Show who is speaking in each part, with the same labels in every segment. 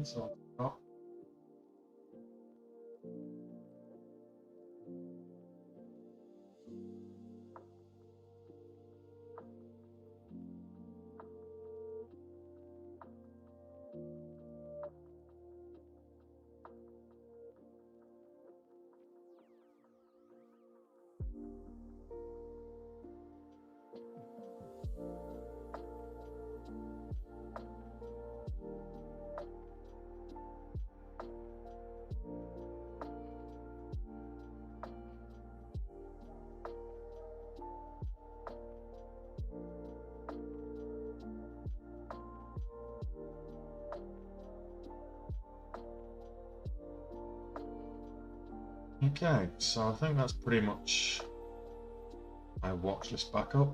Speaker 1: So, oh. Okay, so I think that's pretty much my watch list backup.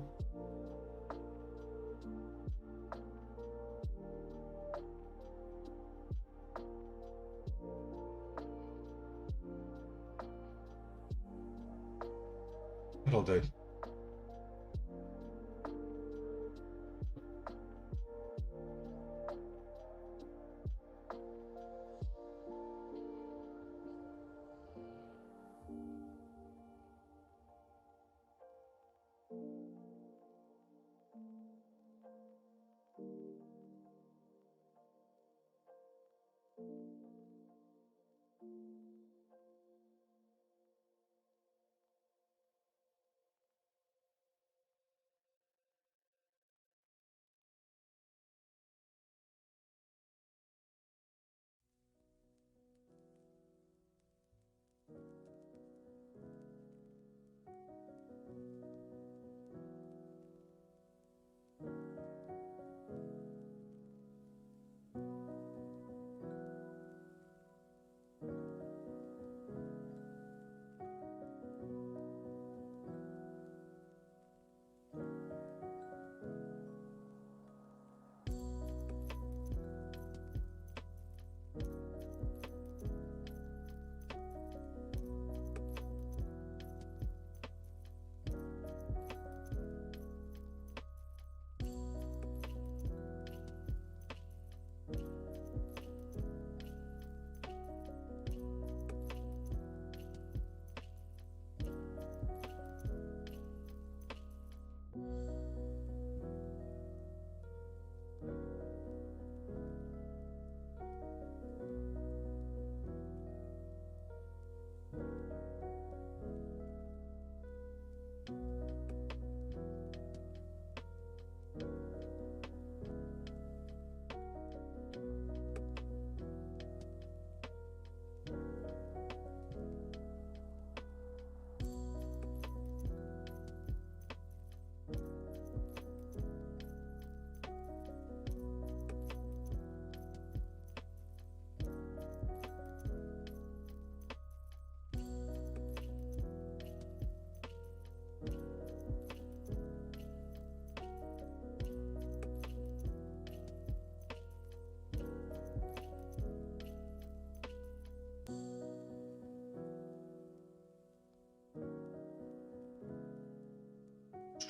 Speaker 1: It'll do.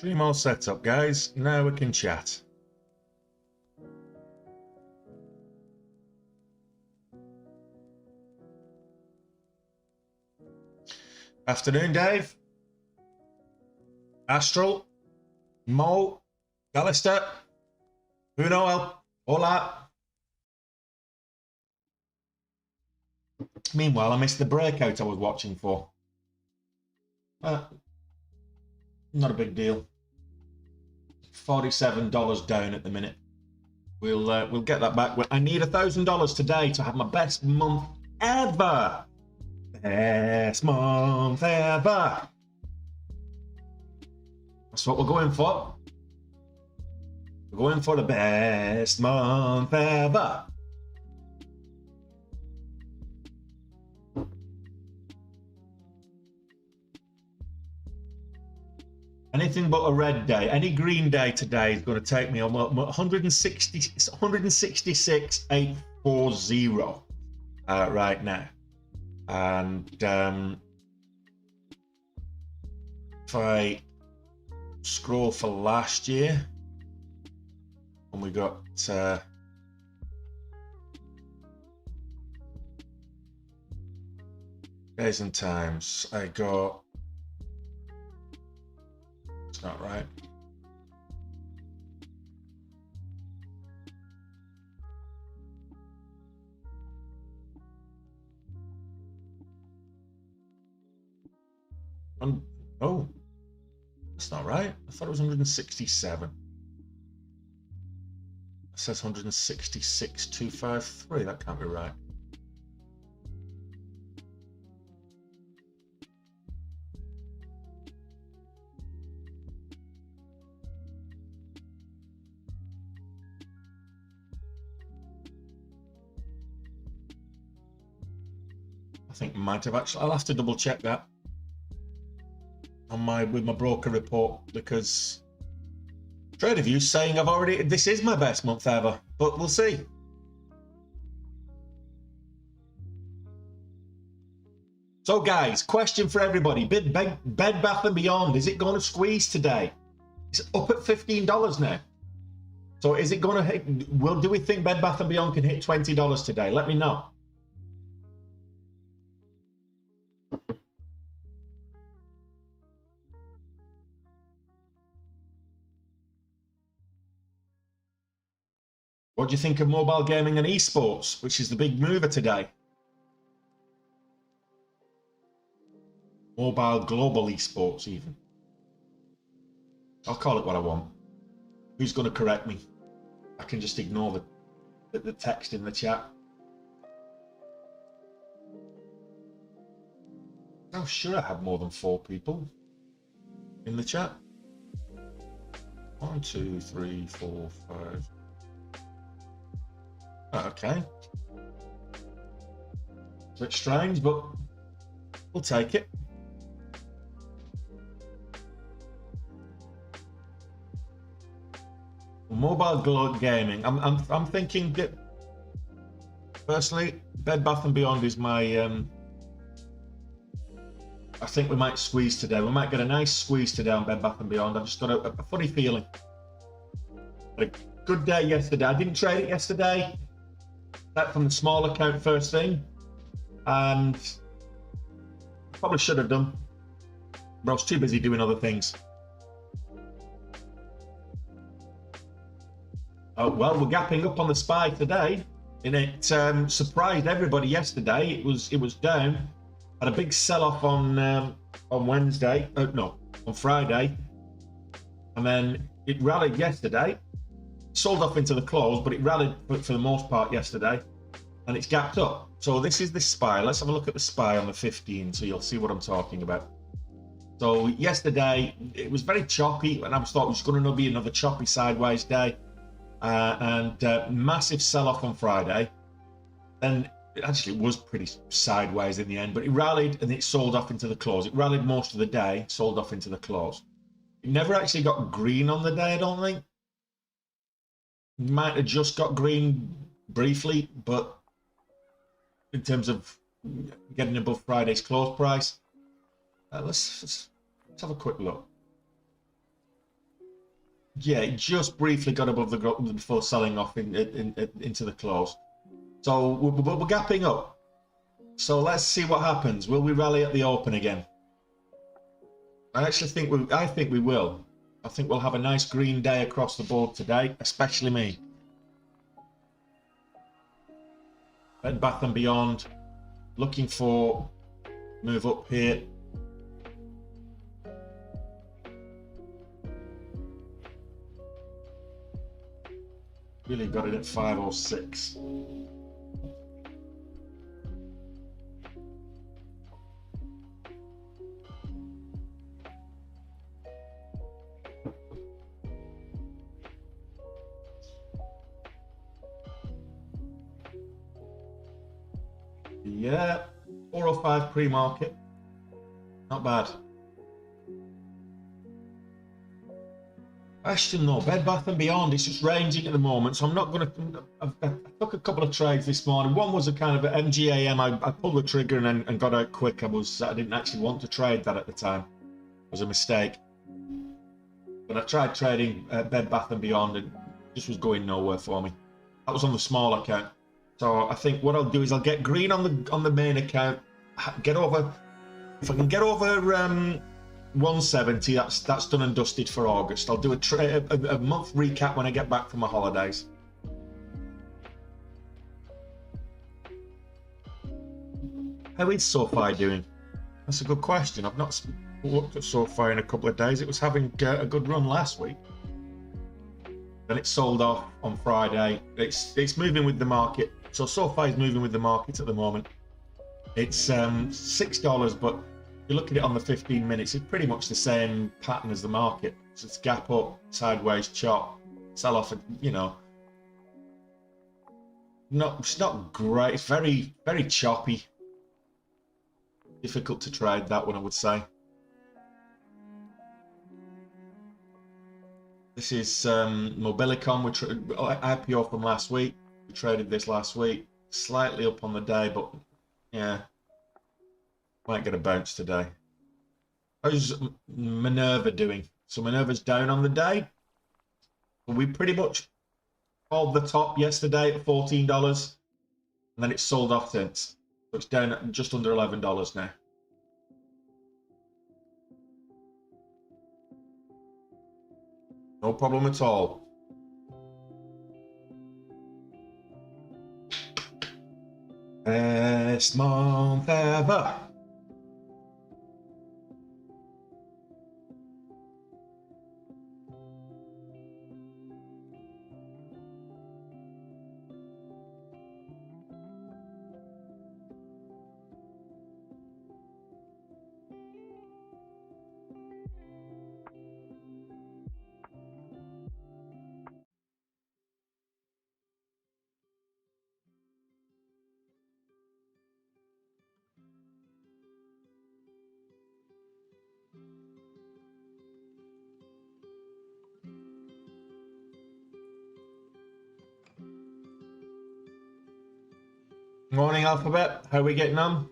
Speaker 1: Stream all set up, guys. Now we can chat. Afternoon, Dave. Astral. Mo. Alistair. Noel. Hola. Meanwhile, I missed the breakout I was watching for. Not a big deal. $47 down at the minute. We'll get that back. I need $1,000 today to have my best month ever. Best month ever. That's what we're going for. We're going for the best month ever. Anything but a red day. Any green day today is going to take me on 166,840 right now. And if I scroll for last year, and we got days and times, I got, it's not right. Oh, that's not right. I thought it was 167. It says 166,253. That can't be right. I think might have actually. I'll have to double check that on with my broker report, because TraderView saying this is my best month ever, but we'll see. So guys, question for everybody: Bed Bath & Beyond, is it going to squeeze today? It's up at $15 now. So is it going to hit? Do we think Bed Bath & Beyond can hit $20 today? Let me know. What do you think of mobile gaming and esports, which is the big mover today? Mobile global esports, even. I'll call it what I want. Who's going to correct me? I can just ignore the text in the chat. I'm sure I have more than 4 people in the chat. 1, 2, 3, 4, 5. Oh, okay. It's a bit strange, but we'll take it. Mobile gaming. I'm thinking that personally, Bed Bath & Beyond is my. I think we might squeeze today. We might get a nice squeeze today on Bed Bath & Beyond. I've just got a funny feeling. Had a good day yesterday. I didn't trade it yesterday. That from the small account first thing, and probably should have done, but I was too busy doing other things. Oh well, we're gapping up on the SPY today, and it surprised everybody yesterday. It was down, had a big sell-off on Wednesday. No, on Friday, and then it rallied yesterday. Sold off into the close, but it rallied for the most part yesterday, and it's gapped up. So this is the SPY. Let's have a look at the SPY on the 15, so you'll see what I'm talking about. So yesterday it was very choppy, and I thought it was going to be another choppy sideways day, and massive sell-off on Friday. Then it actually was pretty sideways in the end, but it rallied and it sold off into the close. It rallied most of the day, sold off into the close. It never actually got green on the day, I don't think. Might have just got green briefly, but in terms of getting above Friday's close price, let's have a quick look. Yeah, it just briefly got above the before selling off into the close. So we're gapping up. So let's see what happens. Will we rally at the open again? I actually think I think we will. I think we'll have a nice green day across the board today, especially me. Bed Bath and Beyond, looking for move up here. Really got it at 506. Yeah, 405 pre-market. Not bad. Ashton, no, Bed Bath and Beyond, it's just ranging at the moment, so I'm not going to... I took a couple of trades this morning. One was a kind of an MGAM. I pulled the trigger and got out quick. I didn't actually want to trade that at the time. It was a mistake. But I tried trading Bed Bath and Beyond, and it just was going nowhere for me. That was on the small account. So I think what I'll do is I'll get green on the main account, get over... If I can get over 170, that's done and dusted for August. I'll do a month recap when I get back from my holidays. How is SoFi doing? That's a good question. I've not looked at SoFi in a couple of days. It was having a good run last week. Then it sold off on Friday. It's moving with the market. So SoFi is moving with the market at the moment. It's $6, but you look at it on the 15 minutes, it's pretty much the same pattern as the market. So it's gap up, sideways chop, sell off, you know. It's not great. It's very, very choppy. Difficult to trade that one, I would say. This is Mobilicom, IPO from last week. We traded this last week. Slightly up on the day, but yeah. Might get a bounce today. How's Minerva doing? So Minerva's down on the day. We pretty much called the top yesterday at $14, and then it's sold off since. So it's down at just under $11 now. No problem at all. Best month ever. Morning, Alphabet. How are we getting on?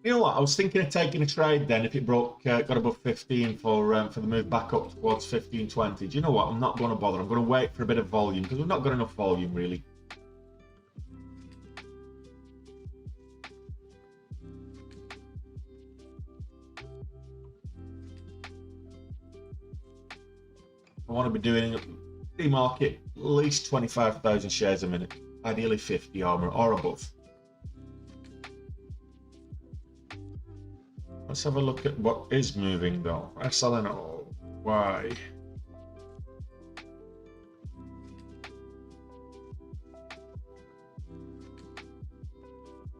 Speaker 1: You know what? I was thinking of taking a trade then if it got above 15 for the move back up towards 15.20. Do you know what? I'm not going to bother. I'm going to wait for a bit of volume because we've not got enough volume really. I want to be doing pre-market at least 25,000 shares a minute, ideally 50 or above. Let's have a look at what is moving though. SLNO. Why?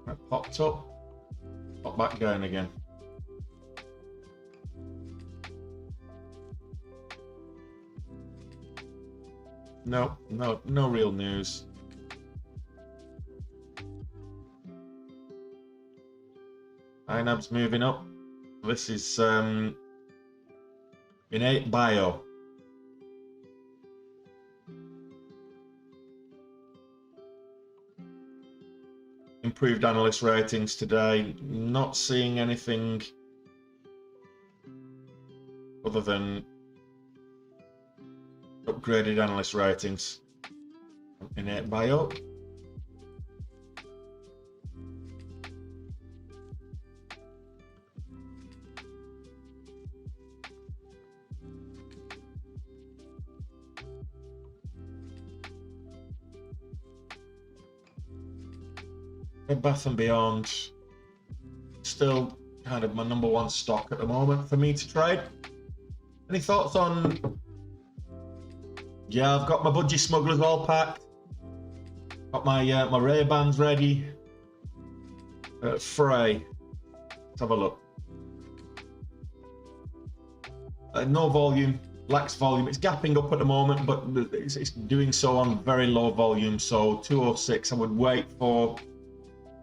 Speaker 1: That popped up. Popped back down again. No real news. INAB's moving up. This is Innate Bio. Improved analyst ratings today. Not seeing anything other than upgraded analyst ratings. Innate Bio. Bed Bath and Beyond, still kind of my number one stock at the moment for me to trade. Any thoughts on? Yeah, I've got my budgie smugglers all packed. Got my my Ray-Bans ready. Frey. Let's have a look. No volume, lacks volume. It's gapping up at the moment, but it's doing so on very low volume. So 206, I would wait for.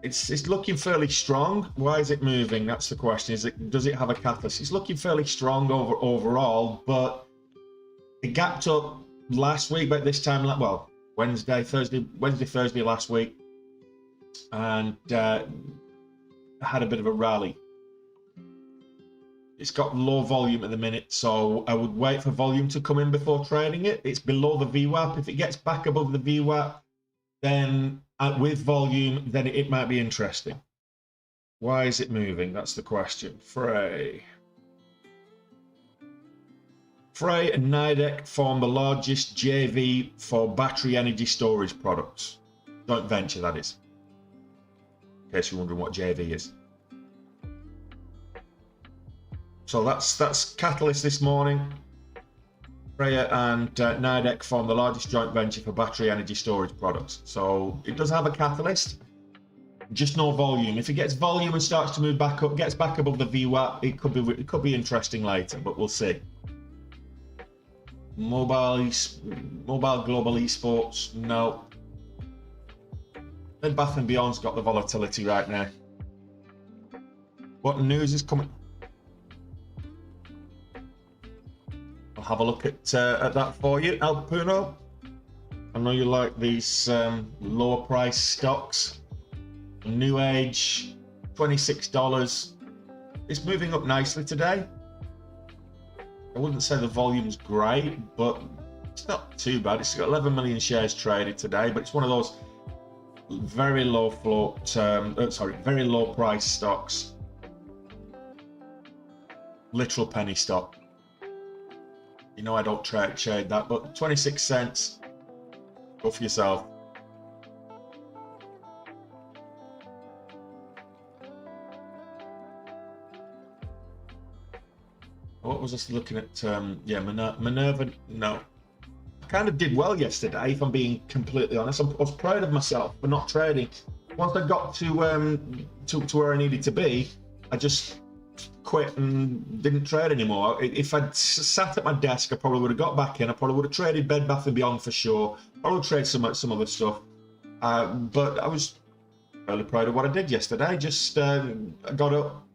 Speaker 1: It's looking fairly strong. Why is it moving? That's the question. Does it have a catalyst? It's looking fairly strong overall, but it gapped up last week, but this time, well, Wednesday, Thursday last week, and had a bit of a rally. It's got low volume at the minute, so I would wait for volume to come in before trading it. It's below the VWAP. If it gets back above the VWAP, then with volume, then it might be interesting. Why is it moving? That's the question. Frey and Nidec form the largest JV for battery energy storage products. Joint venture, that is. In case you're wondering what JV is. So that's Catalyst this morning. Freya and Nidec form the largest joint venture for battery energy storage products. So it does have a catalyst, just no volume. If it gets volume and starts to move back up, gets back above the VWAP, it could be interesting later, but we'll see. Mobile Global Esports, no. Bed Bath and Beyond's got the volatility right now. What news is coming? I'll have a look at that for you. Al Puno, I know you like these lower price stocks. New Age, $26. It's moving up nicely today. I wouldn't say the volume's great, but it's not too bad. It's got 11 million shares traded today, but it's one of those very low float, very low price stocks. Literal penny stock. You know I don't trade that, but 26 cents. Go for yourself. What was I looking at? Yeah, Minerva. No, I kind of did well yesterday, if I'm being completely honest. I was proud of myself for not trading. Once I got to where I needed to be, I just quit and didn't trade anymore. If I'd sat at my desk, I probably would have got back in. I probably would have traded Bed Bath and Beyond for sure. I would trade some other stuff. But I was fairly proud of what I did yesterday. Just got up,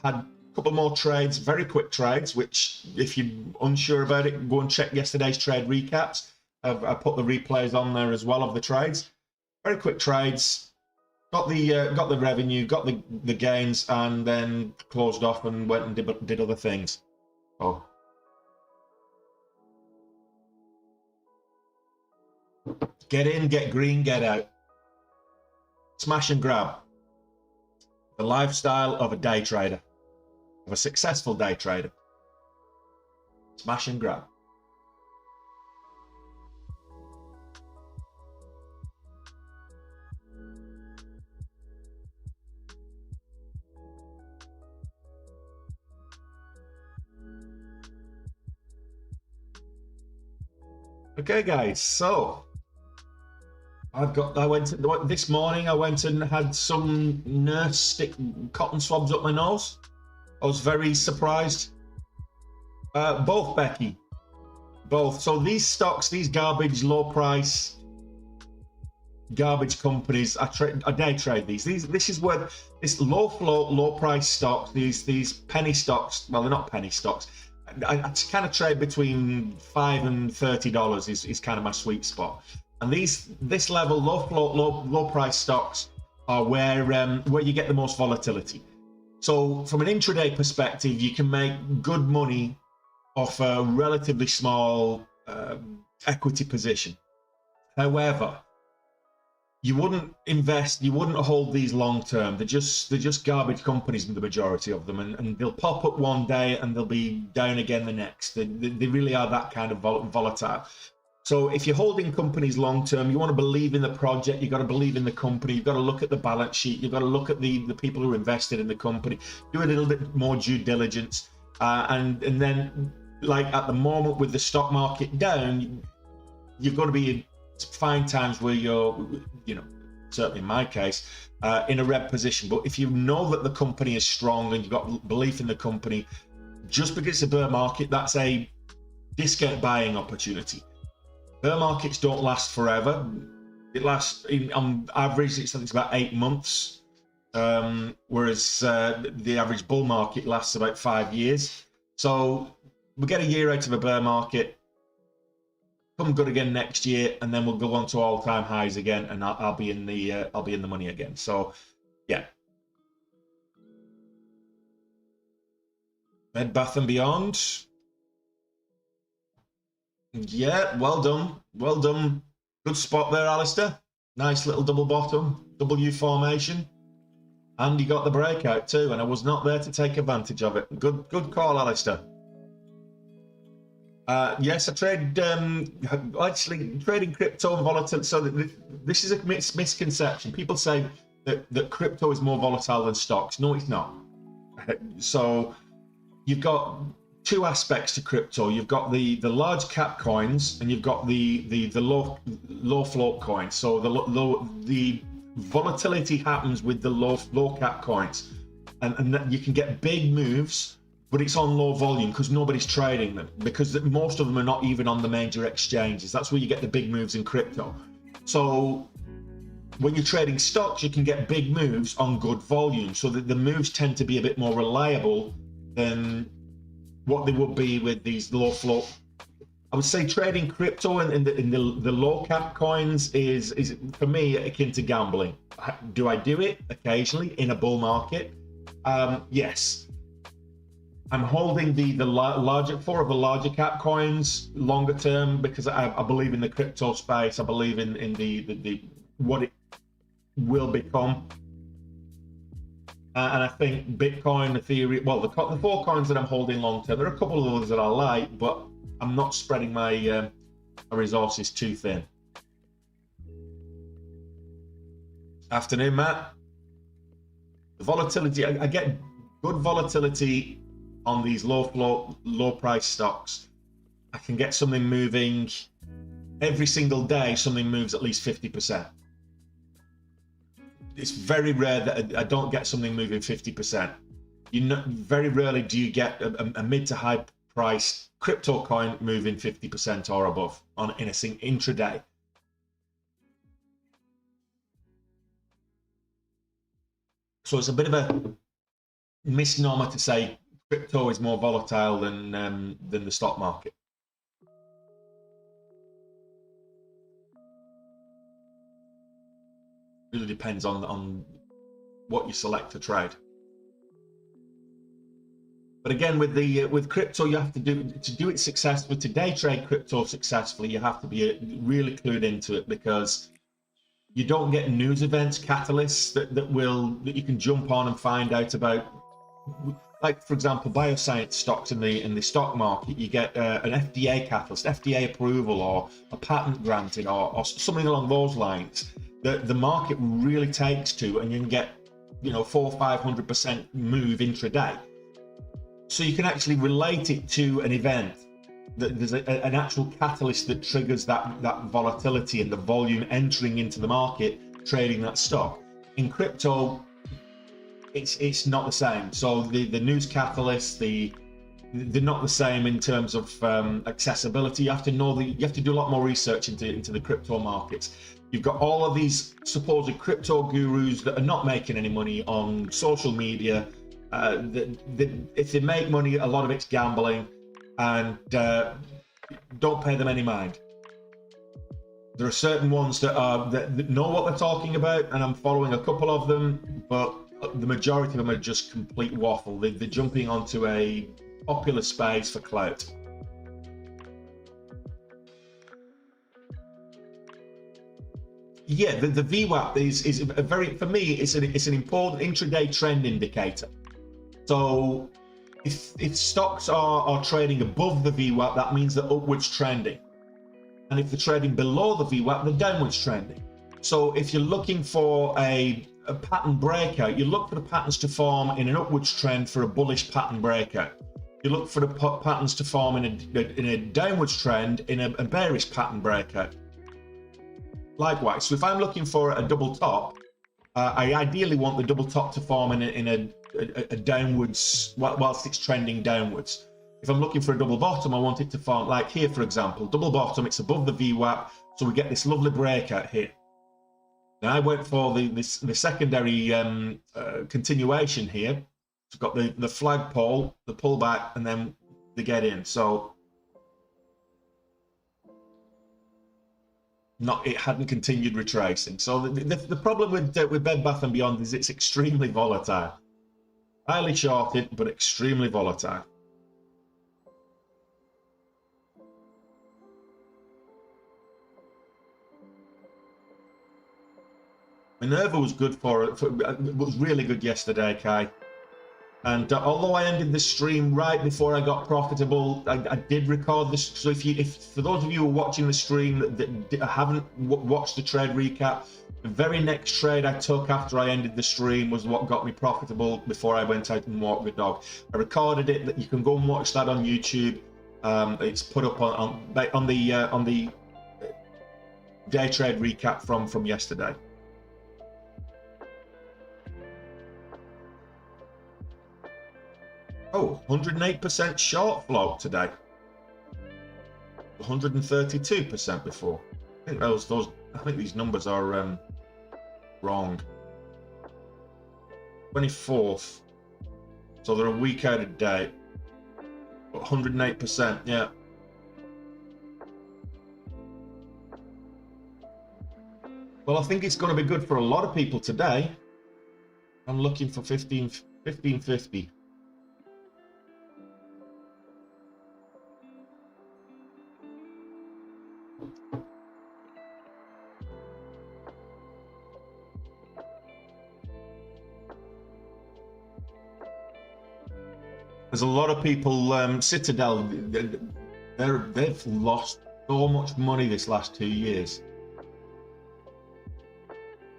Speaker 1: had a couple more trades, very quick trades, which if you're unsure about it, go and check yesterday's trade recaps. I put the replays on there as well of the trades. Very quick trades. Got the revenue, got the gains, and then closed off and went and did other things. Oh. Get in, get green, get out. Smash and grab. The lifestyle of a day trader, of a successful day trader. Smash and grab. Okay, guys, so this morning I went and had some nurse stick cotton swabs up my nose. I was very surprised. Both, Becky. Both. So these stocks, these garbage, low price, garbage companies, I day trade these. This is where this low float, low price stocks, these penny stocks, well, they're not penny stocks. I kind of trade between $5 and $30 is kind of my sweet spot. And this level, low float, low price stocks are where you get the most volatility. So from an intraday perspective, you can make good money off a relatively small equity position. However, you wouldn't invest, you wouldn't hold these long term. They're just garbage companies, the majority of them, and they'll pop up one day and they'll be down again the next. They really are that kind of volatile. So if you're holding companies long term, you want to believe in the project, you've got to believe in the company, you've got to look at the balance sheet, you've got to look at the people who invested in the company, do a little bit more due diligence, and then, like at the moment with the stock market down, you've got to be in fine times where you're, you know, certainly in my case, in a red position. But if you know that the company is strong and you've got belief in the company, just because it's a bear market, that's a discount buying opportunity. Bear markets don't last forever. It lasts, on average, it's about 8 months, whereas the average bull market lasts about 5 years. So we'll get a year out of a bear market, come good again next year, and then we'll go on to all-time highs again, and I'll be in the money again. So yeah, Bed Bath and Beyond. Yeah, well done. Well done. Good spot there, Alistair. Nice little double bottom, W formation. And you got the breakout too, and I was not there to take advantage of it. Good call, Alistair. Yes, I trade, actually, trading crypto and volatility. So this is a misconception. People say that crypto is more volatile than stocks. No, it's not. So you've got two aspects to crypto. You've got the large cap coins, and you've got the low float coins. So the volatility happens with the low cap coins, and you can get big moves, but it's on low volume because nobody's trading them, because most of them are not even on the major exchanges. That's where you get the big moves in crypto. So when you're trading stocks, you can get big moves on good volume, so that the moves tend to be a bit more reliable than what they would be with these low float. I would say trading crypto in the low cap coins is for me akin to gambling. Do I do it occasionally in a bull market? Yes. I'm holding the larger four of the larger cap coins longer term because I believe in the crypto space. I believe in the what it will become. And I think Bitcoin, Ethereum, well, the four coins that I'm holding long term, there are a couple of others that I like, but I'm not spreading my resources too thin. Afternoon, Matt. The volatility, I get good volatility on these low price stocks. I can get something moving every single day. Something moves at least 50%. It's very rare that I don't get something moving 50%. Very rarely do you get a mid to high price crypto coin moving 50% or above in a intraday. So it's a bit of a misnomer to say crypto is more volatile than the stock market. Really depends on what you select to trade. But again, with crypto, you have to do it successfully. To day trade crypto successfully, you have to be really clued into it, because you don't get news events, catalysts that you can jump on and find out about. Like, for example, bioscience stocks in the stock market, you get an FDA catalyst, FDA approval, or a patent granted, or something along those lines that the market really takes to, and you can get 400 or 500% move intraday. So you can actually relate it to an event. There's an actual catalyst that triggers that volatility and the volume entering into the market, trading that stock. In crypto, it's not the same. So the news catalysts, they're not the same in terms of accessibility. You have to do a lot more research into the crypto markets. You've got all of these supposed crypto gurus that are not making any money on social media. If they make money, a lot of it's gambling, and don't pay them any mind. There are certain ones that know what they're talking about, and I'm following a couple of them, but the majority of them are just complete waffle. They're jumping onto a popular space for clout. Yeah, the VWAP is a very, for me, it's an important intraday trend indicator. So if stocks are trading above the VWAP, that means they're upwards trending. And if they're trading below the VWAP, they're downwards trending. So if you're looking for a pattern breakout, you look for the patterns to form in an upwards trend for a bullish pattern breakout. You look for the patterns to form in a downwards trend in a bearish pattern breakout. Likewise, so if I'm looking for a double top, I ideally want the double top to form in a downwards, whilst it's trending downwards. If I'm looking for a double bottom, I want it to form, like here, for example, double bottom, it's above the VWAP, so we get this lovely breakout here. Now I went for the secondary continuation here. It's got the flagpole, the pullback, and then the get in. So it hadn't continued retracing. So the problem with Bed Bath & Beyond is it's extremely volatile. Highly shorted, but extremely volatile. NERV was good was really good yesterday, Kai. And although I ended the stream right before I got profitable, I did record this. So if for those of you who are watching the stream that haven't watched the trade recap, the very next trade I took after I ended the stream was what got me profitable before I went out and walked the dog. I recorded it. That you can go and watch that on YouTube. It's put up on the day trade recap from yesterday. Oh, 108% short float today. 132% before. I think I think these numbers are wrong. 24th. So they're a week out of date. 108%, yeah. Well, I think it's going to be good for a lot of people today. I'm looking for 1550. There's a lot of people, Citadel, they've lost so much money this last 2 years.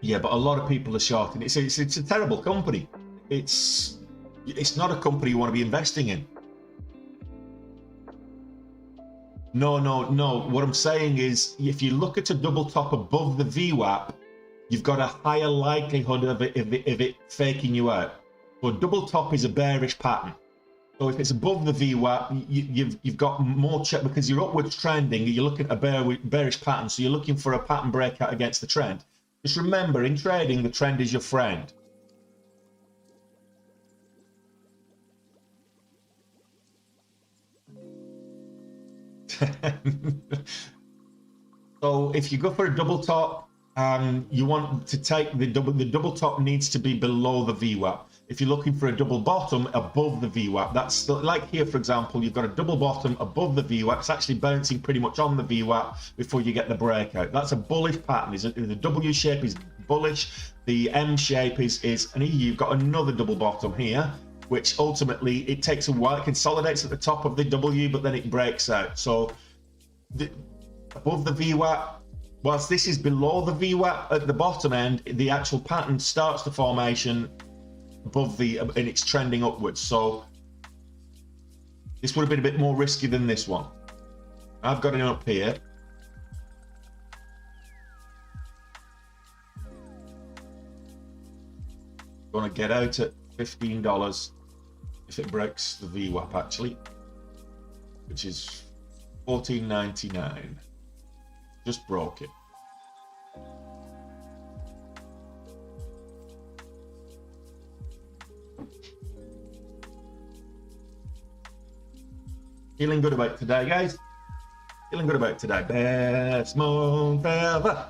Speaker 1: Yeah, but a lot of people are shorting. It's a terrible company. It's not a company you want to be investing in. No. What I'm saying is, if you look at a double top above the VWAP, you've got a higher likelihood of it faking you out. So a double top is a bearish pattern. So if it's above the VWAP, you've got more check because you're upwards trending. You're looking at a bearish pattern, so you're looking for a pattern breakout against the trend. Just remember, in trading, the trend is your friend. So if you go for a double top, you want to take the double top needs to be below the VWAP. If you're looking for a double bottom above the VWAP, that's like here, for example, you've got a double bottom above the VWAP. It's actually bouncing pretty much on the VWAP before you get the breakout. That's a bullish pattern. The W shape is bullish. The M shape is, and here you've got another double bottom here, which ultimately it takes a while. It consolidates at the top of the W, but then it breaks out. So above the VWAP, whilst this is below the VWAP at the bottom end, the actual pattern starts the formation above and it's trending upwards. So this would have been a bit more risky than this one. I've got it up here. Going to get out at $15 if it breaks the VWAP, actually, which is $14.99. Just broke it. Feeling good about today, guys. Feeling good about today. Best month ever.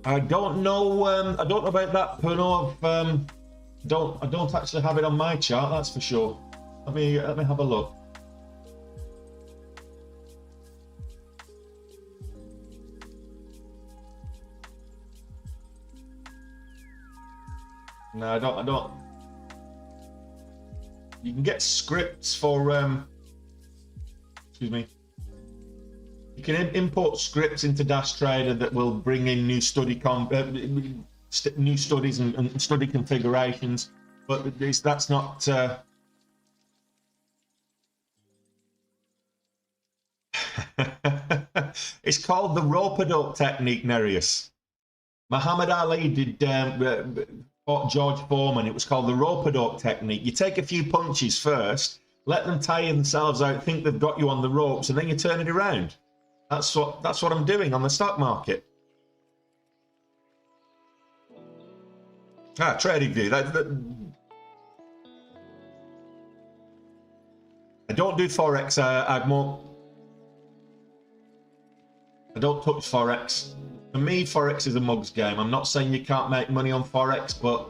Speaker 1: I don't know. I don't know about that, Puno. I don't actually have it on my chart. That's for sure. Let me have a look. No, I don't. You can get scripts for excuse me. You can import scripts into Dash Trader that will bring in new new studies and study configurations, but that's not. It's called the rope-a-dope technique, Nereus. Muhammad Ali did fought George Foreman. It was called the rope-a-dope technique. You take a few punches first, let them tire themselves out, think they've got you on the ropes, and then you turn it around. That's what I'm doing on the stock market. Trading view. I don't do Forex. I don't touch Forex. For me, Forex is a mug's game. I'm not saying you can't make money on Forex, but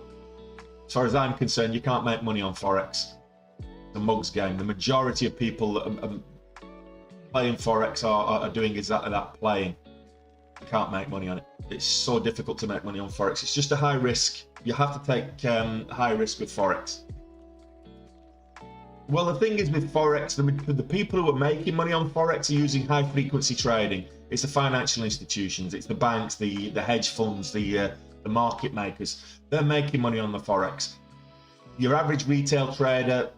Speaker 1: as far as I'm concerned, you can't make money on Forex. It's a mug's game. The majority of people that are playing Forex are doing exactly that, playing. You can't make money on it. It's so difficult to make money on Forex. It's just a high risk. You have to take high risk with Forex. Well, the thing is with Forex, the people who are making money on Forex are using high frequency trading. It's the financial institutions, it's the banks, the hedge funds, the market makers. They're making money on the Forex. Your average retail trader,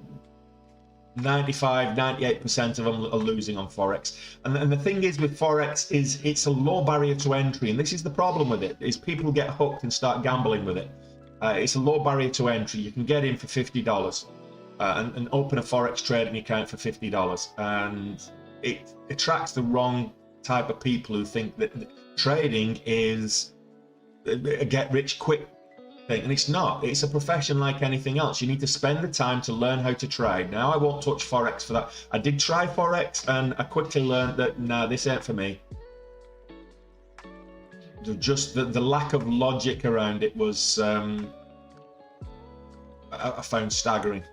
Speaker 1: 98% of them are losing on Forex. And the thing is with Forex is it's a low barrier to entry, and this is the problem with it, is people get hooked and start gambling with it. It's a low barrier to entry. You can get in for $50 and open a Forex trading account for $50, and it attracts the wrong type of people who think that trading is a get-rich-quick thing, and it's not. It's a profession like anything else. You need to spend the time to learn how to trade. Now, I won't touch Forex for that. I did try Forex, and I quickly learned that, nah, this ain't for me. Just the lack of logic around it was, I found staggering.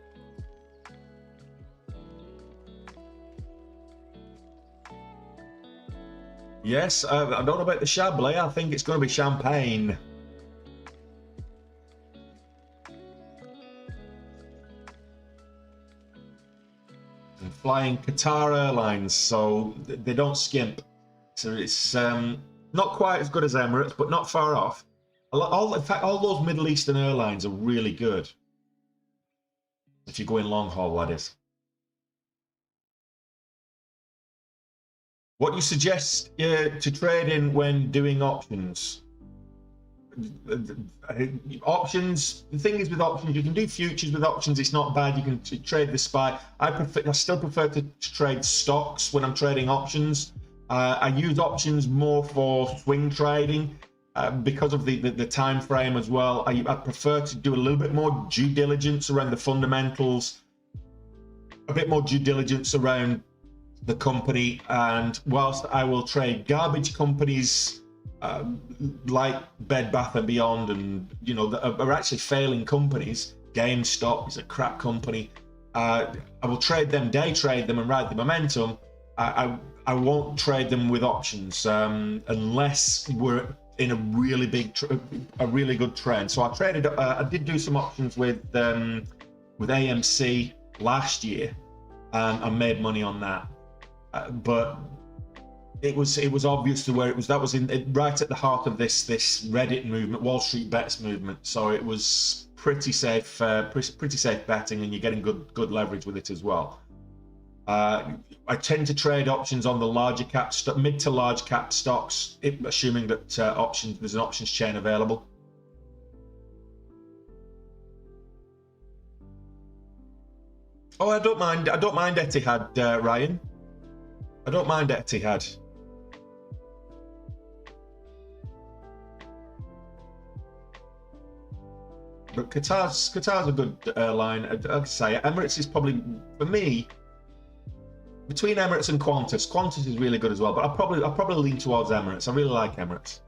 Speaker 1: Yes, I don't know about the Chablis. I think it's going to be champagne. And flying Qatar Airlines, so they don't skimp. So it's not quite as good as Emirates, but not far off. In fact, all those Middle Eastern airlines are really good. If you're going long haul, that is. What do you suggest to trade in when doing options? Options, the thing is with options, you can do futures with options. It's not bad. You can trade the SPY. I still prefer to trade stocks when I'm trading options. I use options more for swing trading because of the time frame as well. I prefer to do a little bit more due diligence around the fundamentals, a bit more due diligence around the company. And whilst I will trade garbage companies like Bed Bath and Beyond, and you know, that are actually failing companies, GameStop is a crap company, I will trade them, day trade them and ride the momentum. I won't trade them with options unless we're in a really good trend. So I did do some options with AMC last year, and I made money on that. But it was obvious to where it was. That was right at the heart of this Reddit movement, Wall Street Bets movement. So it was pretty safe betting, and you're getting good leverage with it as well. I tend to trade options on the larger cap, mid to large cap stocks, assuming that there's an options chain available. Oh, I don't mind Etihad, Ryan. I don't mind Etihad. But Qatar's a good airline. I'd say Emirates is probably, for me, between Emirates and Qantas. Qantas is really good as well, but I'll probably lean towards Emirates. I really like Emirates.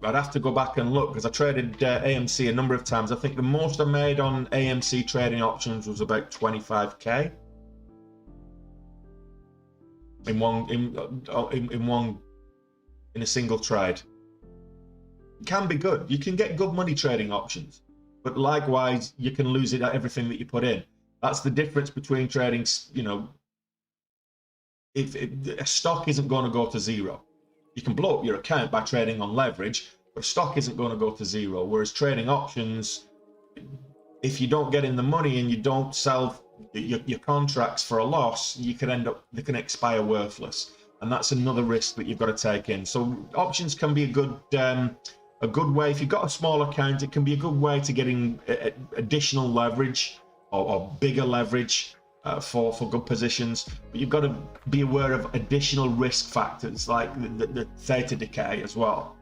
Speaker 1: I'd have to go back and look because I traded AMC a number of times. I think the most I made on AMC trading options was about 25k in a single trade. can be good. You can get good money trading options, but likewise, you can lose it at everything that you put in. That's the difference between trading, you know, if a stock isn't going to go to zero. You can blow up your account by trading on leverage, but stock isn't going to go to zero. Whereas trading options, if you don't get in the money and you don't sell your contracts for a loss, you can end up, they can expire worthless. And that's another risk that you've got to take in. So options can be a good way. If you've got a small account, it can be a good way to getting additional leverage or bigger leverage for good positions. But you've got to be aware of additional risk factors like the theta decay as well.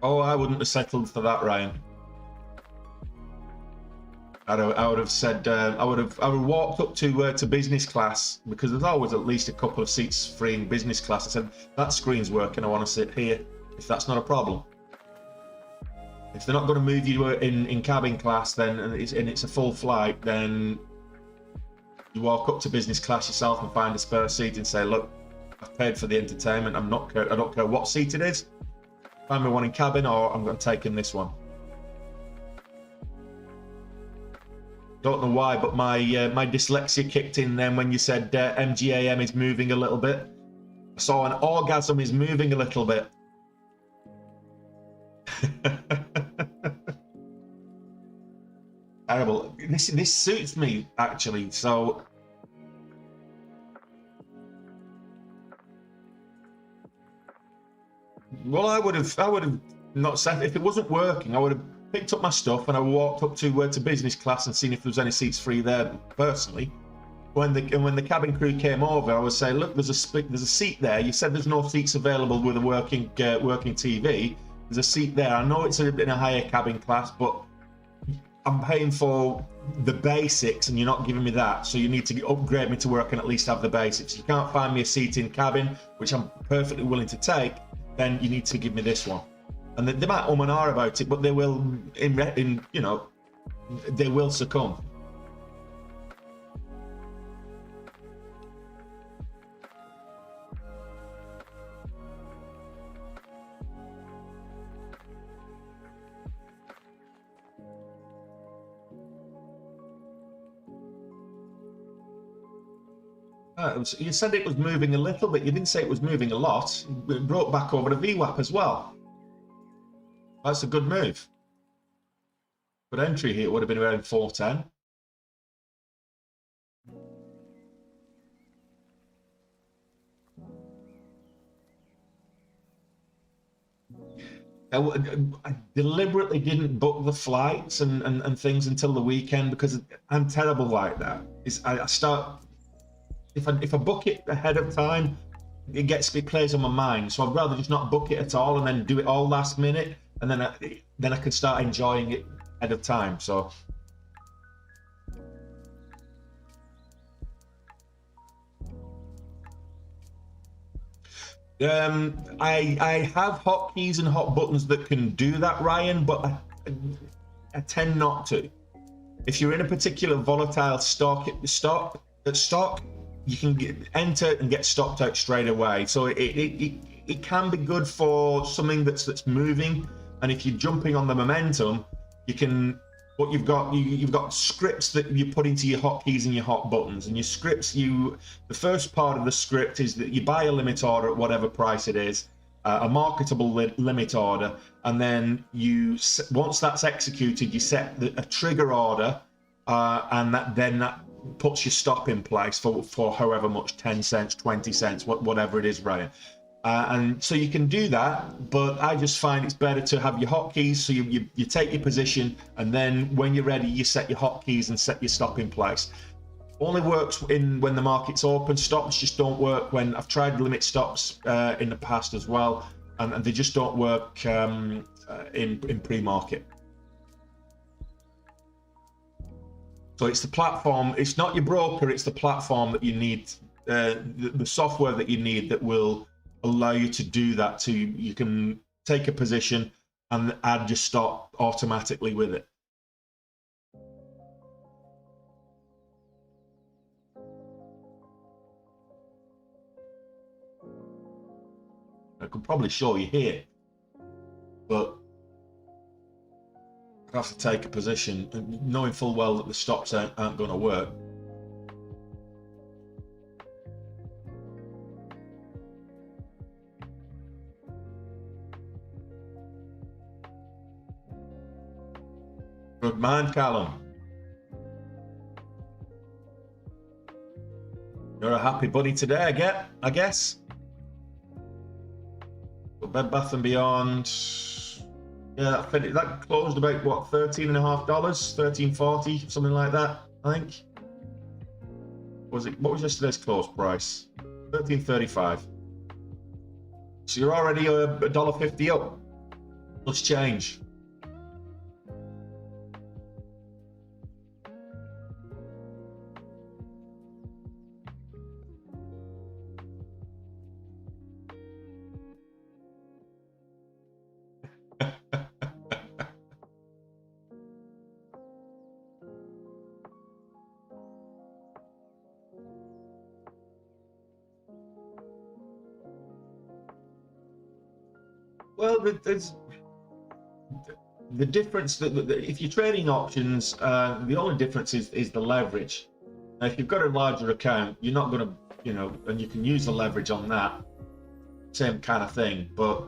Speaker 1: Oh, I wouldn't have settled for that, Ryan. I would have said I would have walked up to business class, because there's always at least a couple of seats free in business class. I said, that screen's working, I want to sit here, if that's not a problem. If they're not going to move you in cabin class, then and it's a full flight, then you walk up to business class yourself and find a spare seat and say, look, I've paid for the entertainment. I don't care what seat it is. Find me one in cabin, or I'm taking this one. Don't know why, but my dyslexia kicked in then when you said MGAM is moving a little bit. I saw an orgasm is moving a little bit. Terrible. This suits me actually. So well, I would have not said, if it wasn't working, I would have picked up my stuff and I walked up to business class and seen if there was any seats free there personally. When the cabin crew came over, I would say, look, there's a seat there. You said there's no seats available with a working TV. There's a seat there. I know it's in a higher cabin class, but I'm paying for the basics and you're not giving me that. So you need to upgrade me to where I can at least have the basics. You can't find me a seat in cabin, which I'm perfectly willing to take, then you need to give me this one. And they might and ah about it, but they will, you know, they will succumb. You said it was moving a little bit. You didn't say it was moving a lot. It broke back over to VWAP as well. That's a good move. Good entry here. It would have been around 410. I deliberately didn't book the flights and things until the weekend because I'm terrible like that. I start, if I book it ahead of time, it plays on my mind. So I'd rather just not book it at all and then do it all last minute, and then I can start enjoying it ahead of time. So I have hotkeys and hot buttons that can do that, Ryan, but I tend not to. If you're in a particular volatile stock, you can enter and get stopped out straight away. So it can be good for something that's moving, and if you're jumping on the momentum, you can. What you've got scripts that you put into your hotkeys and your hot buttons, and your scripts. The first part of the script is that you buy a limit order at whatever price it is, a marketable limit order, and then once that's executed, you set a trigger order, and that puts your stop in place for however much, 10 cents, 20 cents, whatever it is, Ryan. And so you can do that, but I just find it's better to have your hotkeys. So you take your position, and then when you're ready, you set your hotkeys and set your stop in place. Only works when the market's open. Stops just don't work when I've tried limit stops in the past as well, and they just don't work in pre-market. So it's the platform. It's not your broker. It's the platform that you need, the software that you need that will allow you to do that. You can take a position and I'd just stop automatically with it. I could probably show you here, but I'd have to take a position knowing full well that the stops aren't going to work. Good mind, Callum. You're a happy bunny today, I guess. But Bed Bath & Beyond, yeah, that closed about, what, $13.50, $13.40, something like that, I think. What was yesterday's close price? $13.35. So you're already $1.50 up, plus change. Well, there's the difference that if you're trading options, the only difference is the leverage. Now, if you've got a larger account, you're not going to, and you can use the leverage on that, same kind of thing. But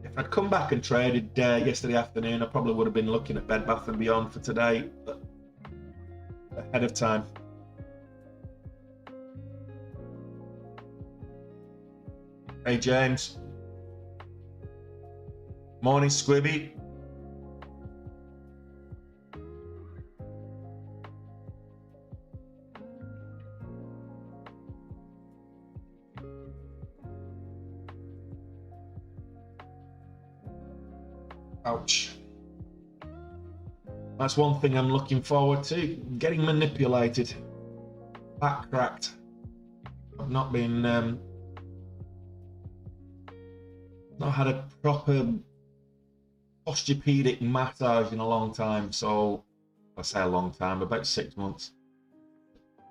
Speaker 1: if I'd come back and traded yesterday afternoon, I probably would have been looking at Bed Bath & Beyond for today ahead of time. Hey James. Morning Squibby. Ouch. That's one thing I'm looking forward to, getting manipulated. Back cracked. I've not been not had a proper posturepedic massage in a long time. So I say a long time, about 6 months.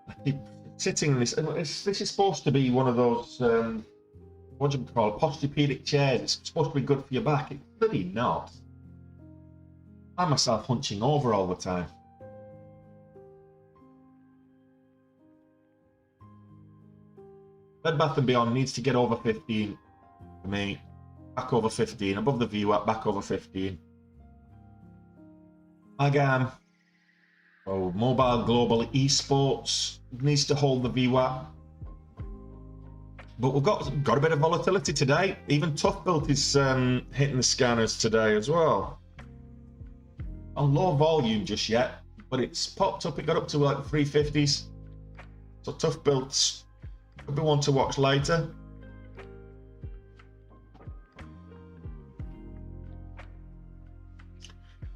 Speaker 1: I keep sitting in this, and this is supposed to be one of those what do you call it, posturepedic chairs. It's supposed to be good for your back. It's really not. I find myself hunching over all the time. Bed Bath & Beyond needs to get over 15 for me. Back over 15, above the VWAP, back over 15. MGAM, Mobile Global Esports, needs to hold the VWAP. But we've got a bit of volatility today. Even Tough Built is hitting the scanners today as well. On low volume just yet, but it's popped up. It got up to like 350s. So Tough Built could be one to watch later.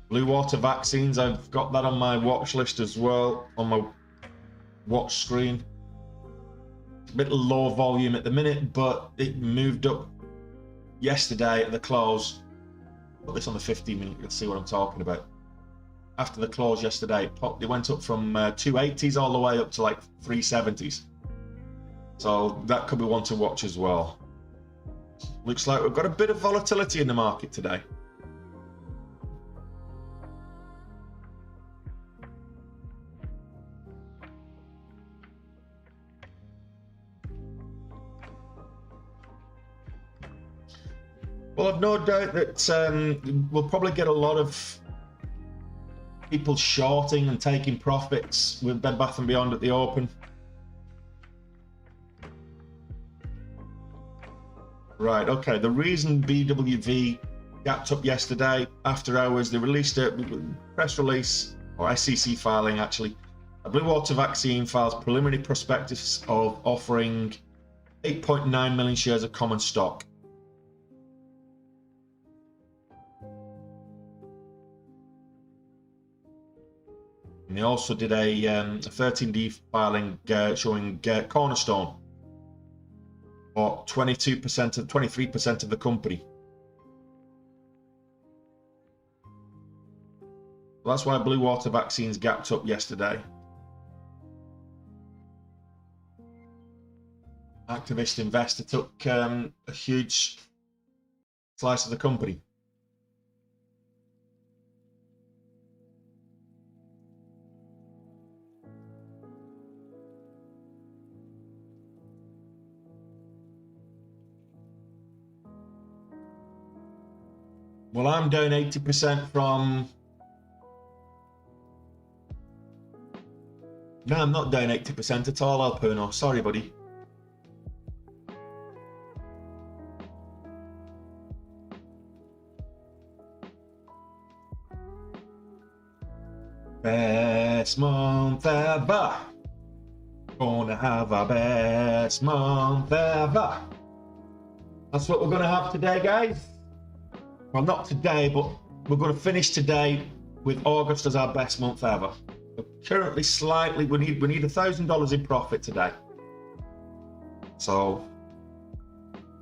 Speaker 1: Blue water vaccines, I've got that on my watch list as well, on my watch screen. A bit low volume at the minute, but it moved up yesterday at the close. Put this on the 15-minute, you'll see what I'm talking about. After the close yesterday, it went up from 280s all the way up to like 370s. So that could be one to watch as well. Looks like we've got a bit of volatility in the market today. Well, I've no doubt that we'll probably get a lot of people shorting and taking profits with Bed Bath & Beyond at the open. Right, okay, the reason BBBY gapped up yesterday after hours, they released a press release, or SEC filing actually, a Blue Water Vaccine files preliminary prospectus of offering 8.9 million shares of common stock. And they also did a 13D filing showing Cornerstone or 22% of 23% of the company. That's why Blue Water Vaccines gapped up yesterday. Activist investor took a huge slice of the company. Well, I'm down 80% from... No, I'm not down 80% at all, Alperno. Sorry, buddy. Best month ever. Gonna have our best month ever. That's what we're gonna have today, guys. Well, not today, but we're gonna finish today with August as our best month ever. We're currently slightly, we need $1,000 in profit today. So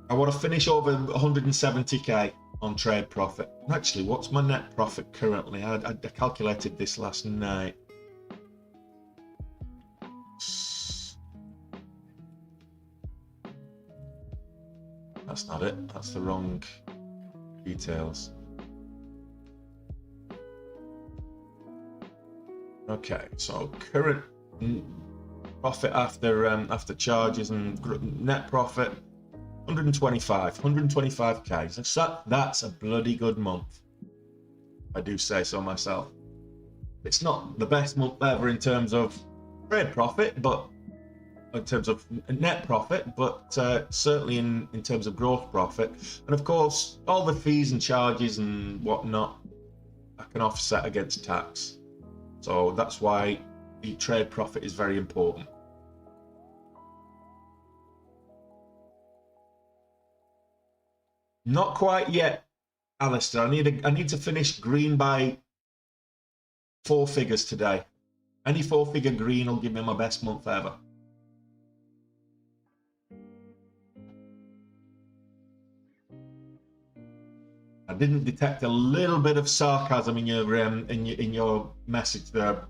Speaker 1: I want to finish over 170k on trade profit. Actually, what's my net profit currently? I calculated this last night. That's not it. That's the wrong details. Okay, so current profit after charges and net profit 125k. So that's a bloody good month. I do say so myself. It's not the best month ever in terms of trade profit, but in terms of net profit, but certainly in terms of gross profit. And of course, all the fees and charges and whatnot, I can offset against tax. So that's why the trade profit is very important. Not quite yet, Alistair. I need to finish green by 4 figures today. Any 4-figure green will give me my best month ever. I didn't detect a little bit of sarcasm in your message there,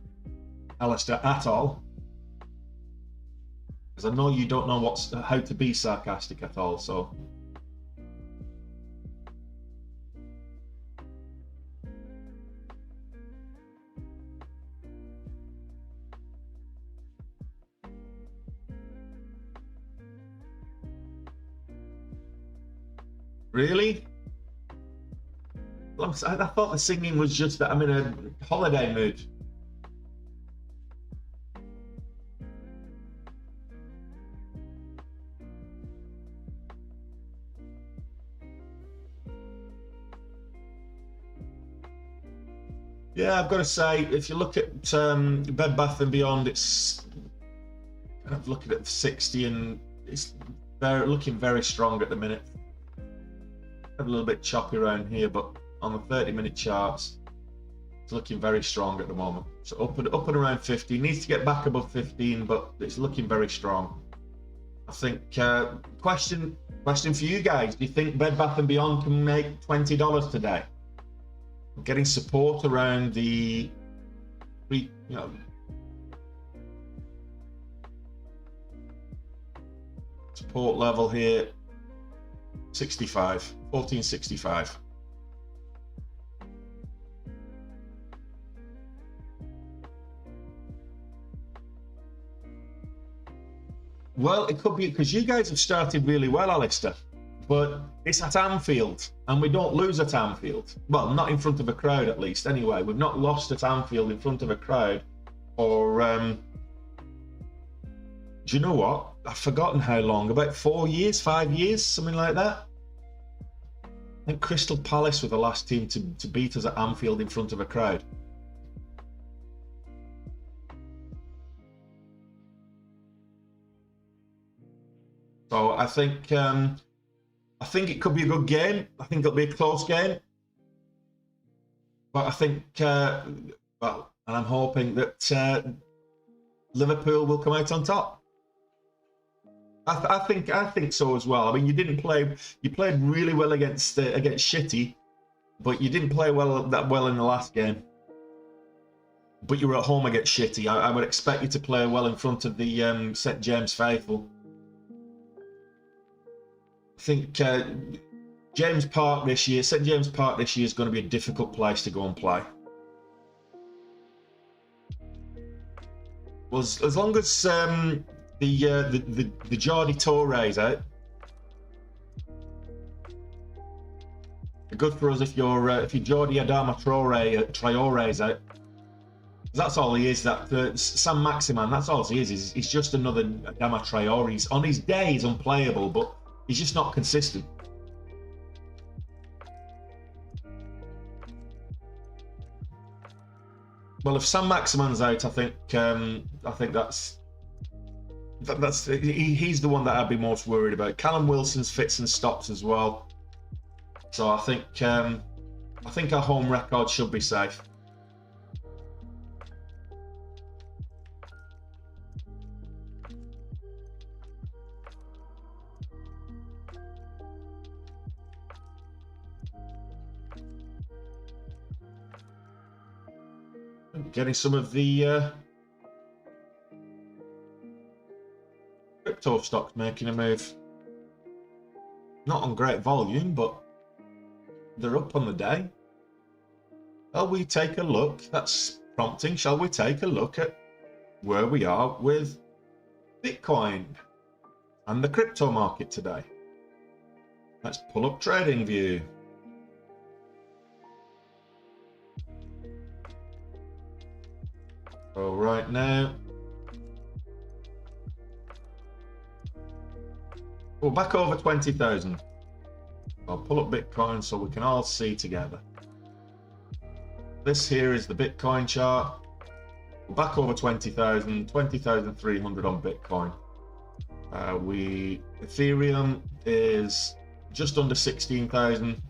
Speaker 1: Alistair, at all. Because I know you don't know how to be sarcastic at all, so. Really? I thought the singing was just that I'm in a holiday mood. Yeah, I've got to say, if you look at Bed Bath & Beyond, it's kind of looking at 60 and it's looking very strong at the minute. A little bit choppy around here, but on the 30-minute charts, it's looking very strong at the moment. So up and around 50. Needs to get back above 15, but it's looking very strong. I think question for you guys: do you think Bed Bath & Beyond can make $20 today? I'm getting support around the support level here, 1465. Well, it could be because you guys have started really well, Alistair, but it's at Anfield and we don't lose at Anfield. Well, not in front of a crowd, at least. Anyway, we've not lost at Anfield in front of a crowd or do you know what? I've forgotten how long, about 4 years, 5 years, something like that. I think Crystal Palace were the last team to beat us at Anfield in front of a crowd. So I think it could be a good game. I think it'll be a close game. But I think, well, and I'm hoping that Liverpool will come out on top. I think so as well. I mean, you didn't play. You played really well against Shitty, but you didn't play that well in the last game. But you were at home against Shitty. I would expect you to play well in front of the St James faithful. I think James Park this year, St James Park this year is going to be a difficult place to go and play. Well, as long as the Jordi Torres out, good for us if you're Jordi Adama Traore's out. That's all he is. That Sam Maximan. That's all he is. He's just another Adama Traore. He's, on his day, he's unplayable, but he's just not consistent. Well, if Sam Maximan's out, I think he's the one that I'd be most worried about. Callum Wilson's fits and stops as well, so I think our home record should be safe. Getting some of the crypto stocks making a move. Not on great volume, but they're up on the day. Shall we take a look? That's prompting. Shall we take a look at where we are with Bitcoin and the crypto market today? Let's pull up TradingView. So right now, we're back over 20,000. I'll pull up Bitcoin so we can all see together. This here is the Bitcoin chart. We're back over 20,000, 20,300 on Bitcoin. Ethereum is just under 16,000.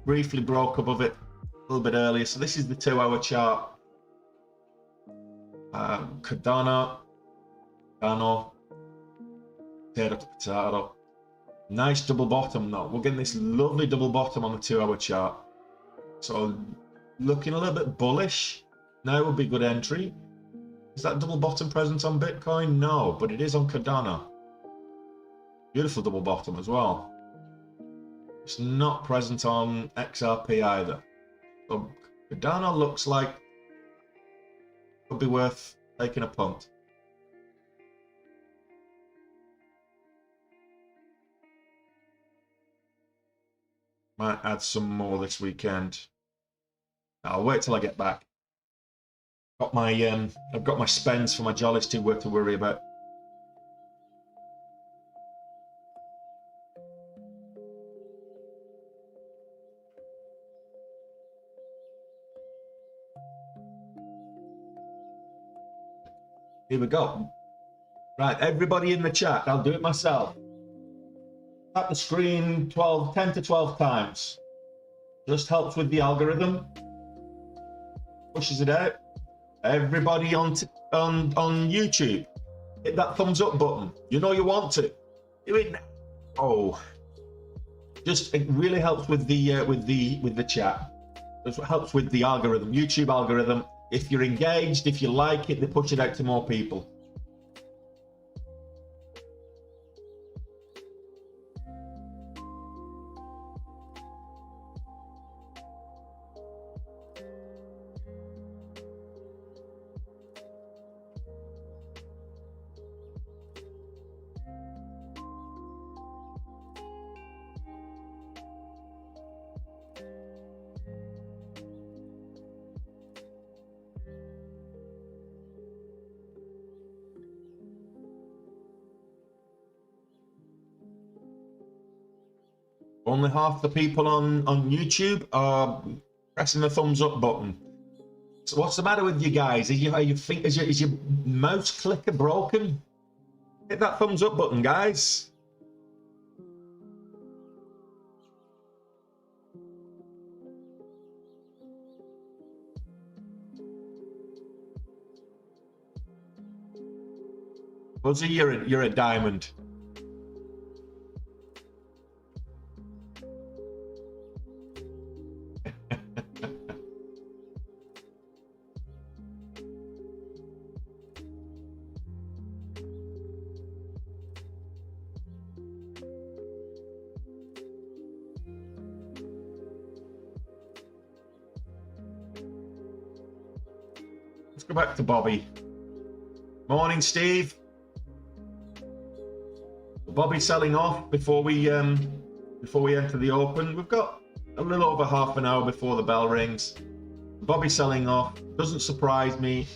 Speaker 1: Briefly broke above it a little bit earlier. So this is the 2-hour chart. Cardano, potato. Nice double bottom though. We're getting this lovely double bottom on the 2-hour chart. So looking a little bit bullish. Now would be good entry. Is that double bottom present on Bitcoin? No, but it is on Cardano. Beautiful double bottom as well. It's not present on XRP either. So Cardano looks like could be worth taking a punt. Might add some more this weekend. I'll wait till I get back. I've got my spends for my jollies to worry about. Here we go. Right, everybody in the chat. I'll do it myself. Tap the screen 10 to 12 times. Just helps with the algorithm. Pushes it out. Everybody on YouTube, hit that thumbs up button. You know you want to. Do it now. Oh, it really helps with the chat. It helps with the algorithm, YouTube algorithm. If you're engaged, if you like it, they push it out to more people. Only half the people on YouTube are pressing the thumbs up button. So what's the matter with you guys? Is your mouse clicker broken? Hit that thumbs up button, guys. Buzzy, you're a diamond. go back to Bobby. Morning, Steve. Bobby selling off before we enter the open. We've got a little over half an hour before the bell rings. Bobby selling off doesn't surprise me.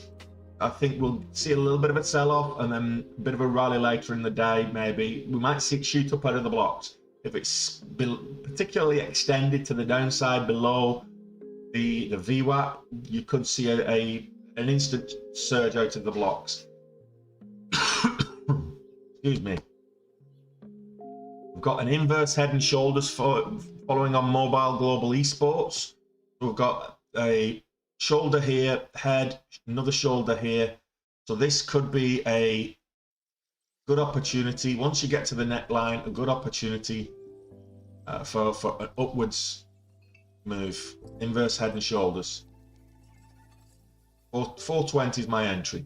Speaker 1: I think we'll see a little bit of a sell-off and then a bit of a rally later in the day, maybe. We might see it shoot up out of the blocks. If it's particularly extended to the downside below the VWAP, you could see an instant surge out of the blocks. Excuse me. We've got an inverse head and shoulders following on mobile global esports. We've got a shoulder here, head, another shoulder here. So this could be a good opportunity. Once you get to the neckline, a good opportunity for an upwards move. Inverse head and shoulders. 420 is my entry.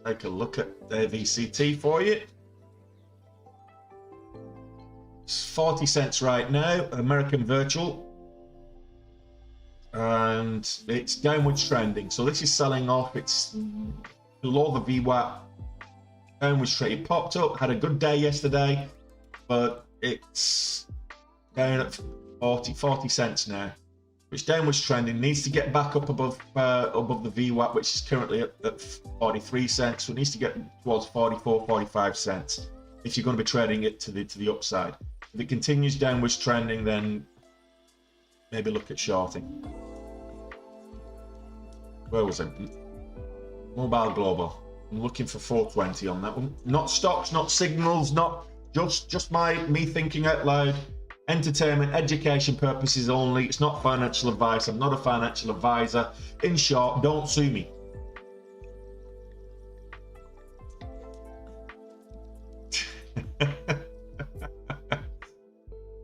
Speaker 1: Take a look at their VCT for you. It's 40 cents right now, American Virtual. And it's downwards trending. So this is selling off. It's below the VWAP. Downwards trend. It popped up, had a good day yesterday, but it's down at 40 cents now. Which downwards trending, needs to get back up above the VWAP, which is currently at 43 cents. So it needs to get towards 44, 45 cents if you're going to be trading it to the upside. If it continues downwards trending, then maybe look at shorting. Where was it? Mobile Global. I'm looking for 420 on that one. Not stocks, not signals, not just me thinking out loud. Entertainment, education purposes only. It's not financial advice. I'm not a financial advisor. In short, don't sue me.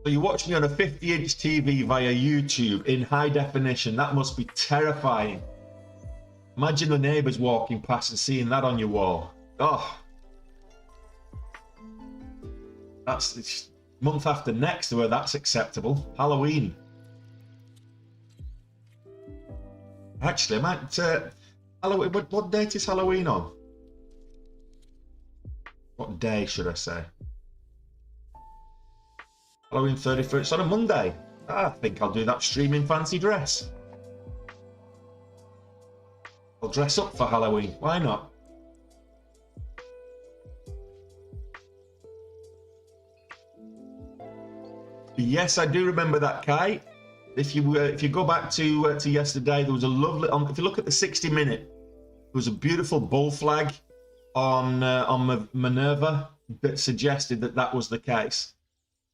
Speaker 1: So you watch me on a 50-inch TV via YouTube in high definition. That must be terrifying. Imagine the neighbours walking past and seeing that on your wall. Oh, that's month after next where that's acceptable. Halloween. Actually, I might. Halloween. What date is Halloween on? What day should I say? Halloween 31st. It's on a Monday. I think I'll do that streaming fancy dress. I'll dress up for Halloween. Why not? Yes, I do remember that, Kai. If you go back to yesterday, there was a lovely. If you look at the 60-minute, there was a beautiful bull flag on Minerva that suggested that was the case.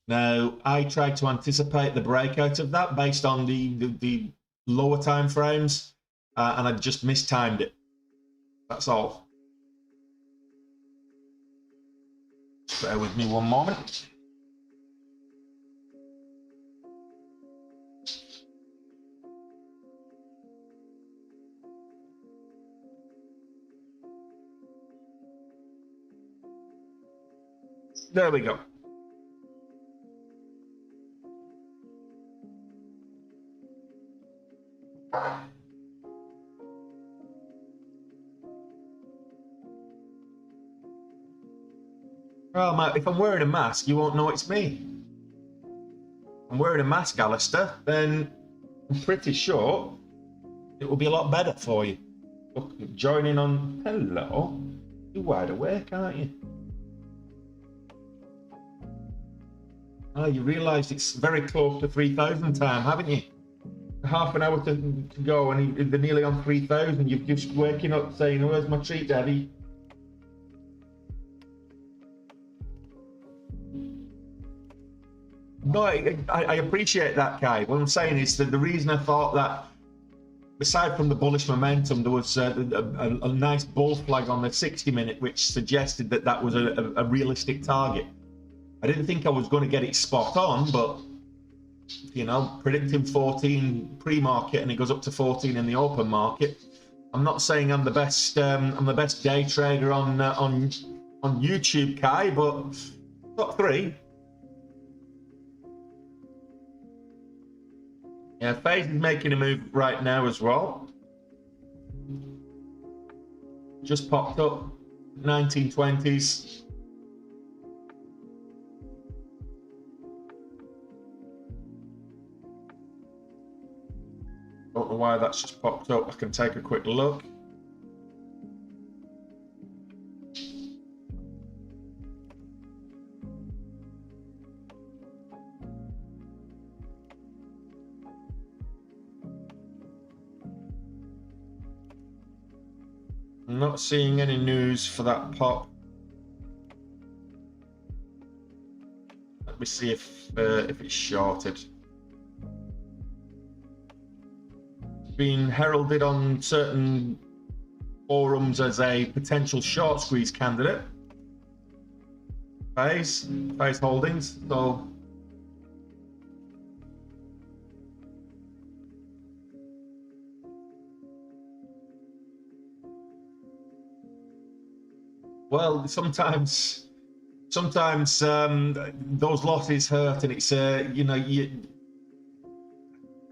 Speaker 1: Now, I tried to anticipate the breakout of that based on the lower time frames, and I just mistimed it. That's all. Bear with me one moment. There we go. Well, mate, if I'm wearing a mask, you won't know it's me. I'm wearing a mask, Alistair, then I'm pretty sure it will be a lot better for you. Look, joining on. Hello. You're wide awake, aren't you? Oh, you realised it's very close to 3,000 time, haven't you? Half an hour to go and they're nearly on 3,000. You're just waking up saying, where's my treat, Daddy? No, I appreciate that, Kai. What I'm saying is that the reason I thought that, aside from the bullish momentum, there was a nice bull flag on the 60-minute, which suggested that was a realistic target. I didn't think I was going to get it spot on, but you know, predicting 14 pre-market and it goes up to 14 in the open market. I'm not saying I'm the best. I'm the best day trader on YouTube, Kai, but top 3. Yeah, FaZe is making a move right now as well. Just popped up, 1920s. Don't know why that's just popped up. I can take a quick look. I'm not seeing any news for that pop. Let me see if it's shorted. Been heralded on certain forums as a potential short squeeze candidate. FaZe Holdings. So well, sometimes those losses hurt, and it's you know,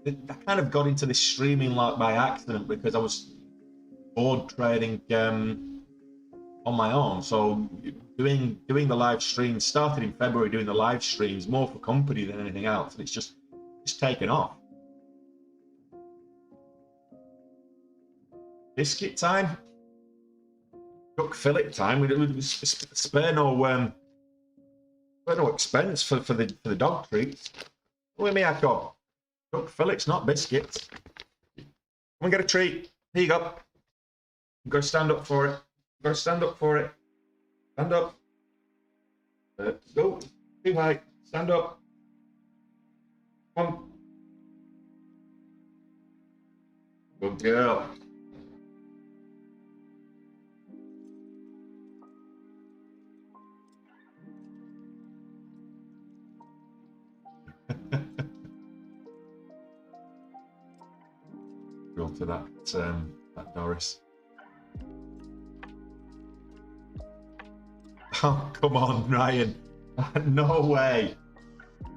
Speaker 1: I kind of got into this streaming like by accident because I was bored trading on my own. So doing the live streams, started in February doing the live streams more for company than anything else, and it's just taken off. Biscuit time, duck fillet time. We spare no expense for the dog treats. Where me I go? Duck fillets, not biscuits. Come and get a treat. Here you go. You've got to stand up for it. You've got to stand up for it. Stand up. Go. Too high. Stand up. Come on. Good girl. Go to that Doris. Oh, come on, Ryan. No way.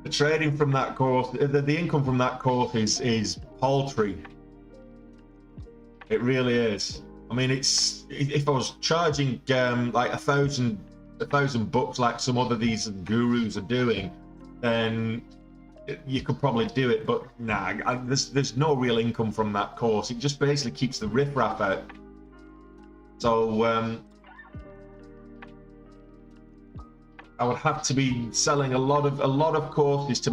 Speaker 1: The trading from that course, the income from that course is paltry. It really is. I mean, it's, if I was charging like $1,000 like some other these gurus are doing, then you could probably do it, but nah, there's no real income from that course. It just basically keeps the riffraff out. So I would have to be selling a lot of courses to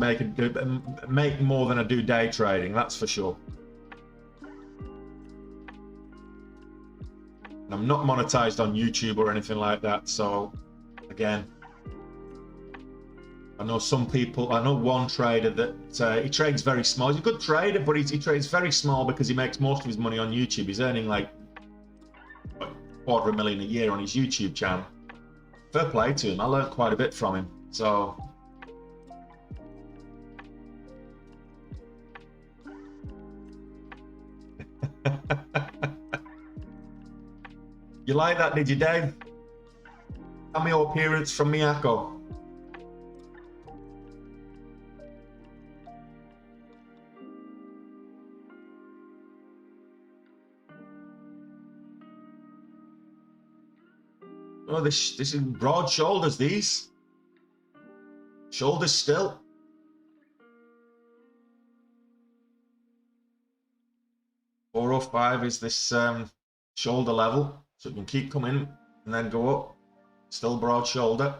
Speaker 1: make more than I do day trading. That's for sure. And I'm not monetized on YouTube or anything like that. So again, I know some people. I know one trader that he trades very small. He's a good trader, but he trades very small because he makes most of his money on YouTube. He's earning like $250,000 a year on his YouTube channel. Fair play to him. I learned quite a bit from him. So you like that, did you, Dave? Cameo appearance from Miyako. Oh, this is broad shoulders, these. Shoulders still. $405 is this shoulder level. So it can keep coming and then go up. Still broad shoulder.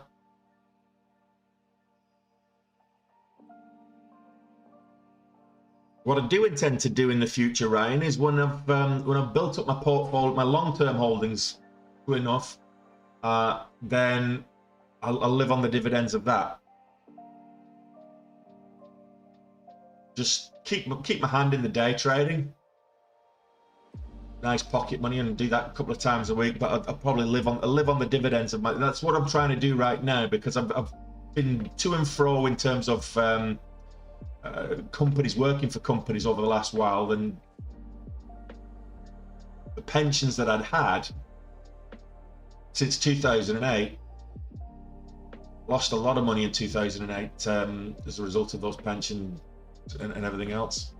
Speaker 1: What I do intend to do in the future, Ryan, is when I've built up my portfolio, my long-term holdings to enough, then I'll live on the dividends of that. Just keep my hand in the day trading. Nice pocket money, and do that a couple of times a week. But I'll probably live on the dividends of my. That's what I'm trying to do right now, because I've been to and fro in terms of companies, working for companies over the last while, and the pensions that I'd had since 2008, lost a lot of money in 2008 as a result of those pensions and everything else.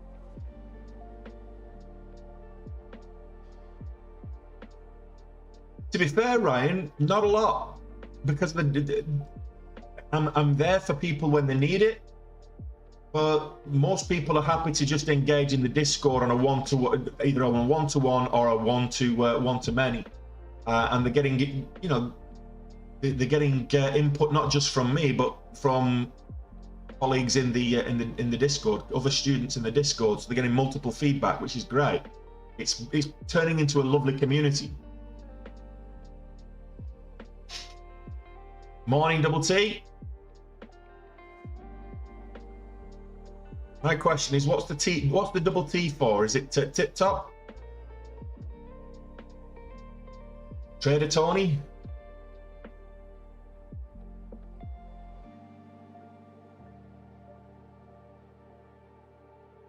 Speaker 1: To be fair, Ryan, not a lot, because I'm there for people when they need it. But most people are happy to just engage in the Discord on a either on a one-to-one or a one-to-many, and they're getting, you know, they're getting input not just from me, but from colleagues in the Discord, other students in the Discord. So they're getting multiple feedback, which is great. It's turning into a lovely community. Morning, Double T. My question is, what's the double T for? Is it tip top? Trader Tony?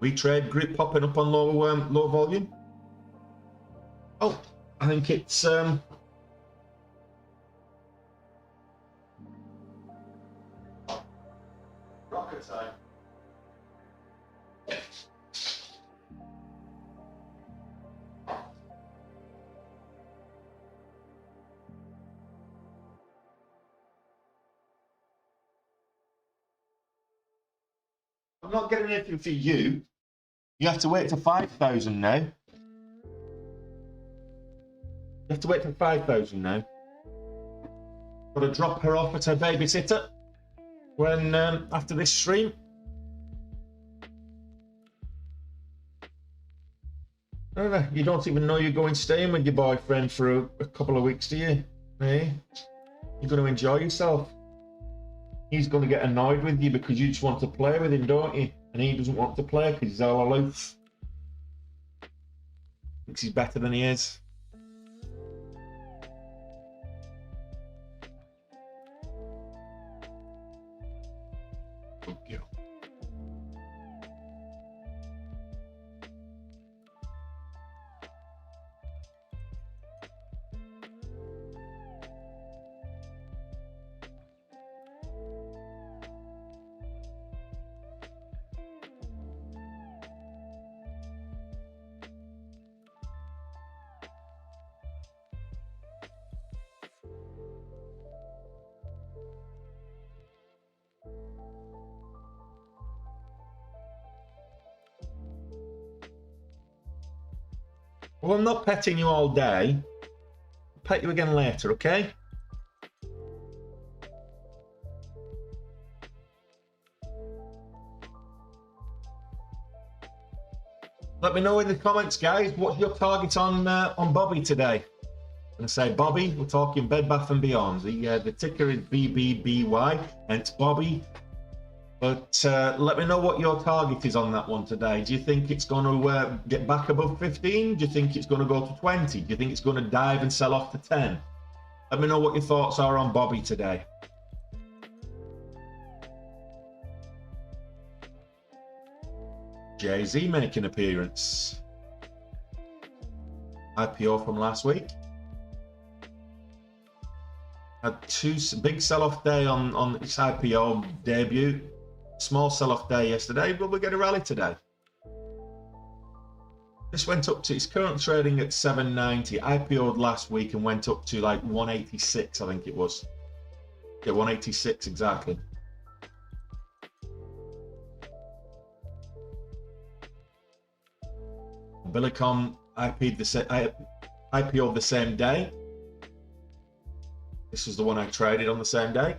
Speaker 1: We trade grip popping up on low volume. Oh, I think it's rocket time. I'm not getting anything for you. You have to wait to 5,000 now. You have to wait till 5,000 now. Got to drop her off at her babysitter when after this stream. I don't know. You don't even know you're going staying with your boyfriend for a couple of weeks, do you? Hey, you're going to enjoy yourself. He's going to get annoyed with you because you just want to play with him, don't you? And he doesn't want to play because he's all aloof. Thinks he's better than he is. Good girl. Well, I'm not petting you all day. I'll pet you again later, okay? Let me know in the comments, guys. What's your target on Bobby today? I'm gonna say Bobby. We're talking Bed Bath and Beyond. The ticker is BBBY, and it's Bobby. But let me know what your target is on that one today. Do you think it's going to get back above 15? Do you think it's going to go to 20? Do you think it's going to dive and sell off to 10? Let me know what your thoughts are on Bobby today. Jay-Z making an appearance. IPO from last week. Had two big sell-off day on its IPO debut. Small sell-off day yesterday, but we'll get a rally today. This went up to, it's currently trading at 790. IPO'd last week and went up to like 186, I think it was. Yeah, 186 exactly. Billicom IPO'd the same day. This was the one I traded on the same day.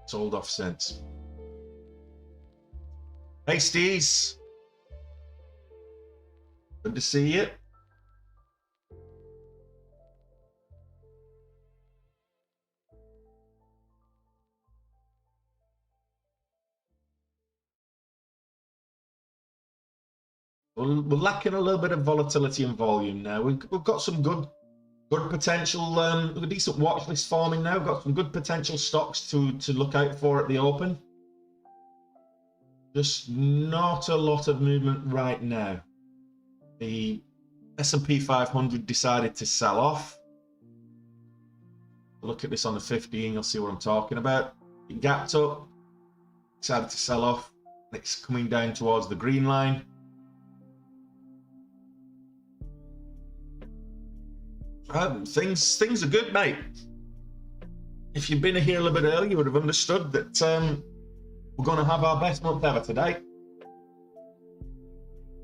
Speaker 1: Sold off since. Hey, Steez. Good to see you. We're lacking a little bit of volatility and volume now. We've got some good potential, a decent watch list forming now. We've got some good potential stocks to look out for at the open. Just not a lot of movement right now. The S&P 500 decided to sell off. Look at this on the 15, you'll see what I'm talking about. It gapped up, decided to sell off. It's coming down towards the green line. Things are good, mate. If you'd been here a little bit earlier, you would have understood that we're going to have our best month ever today.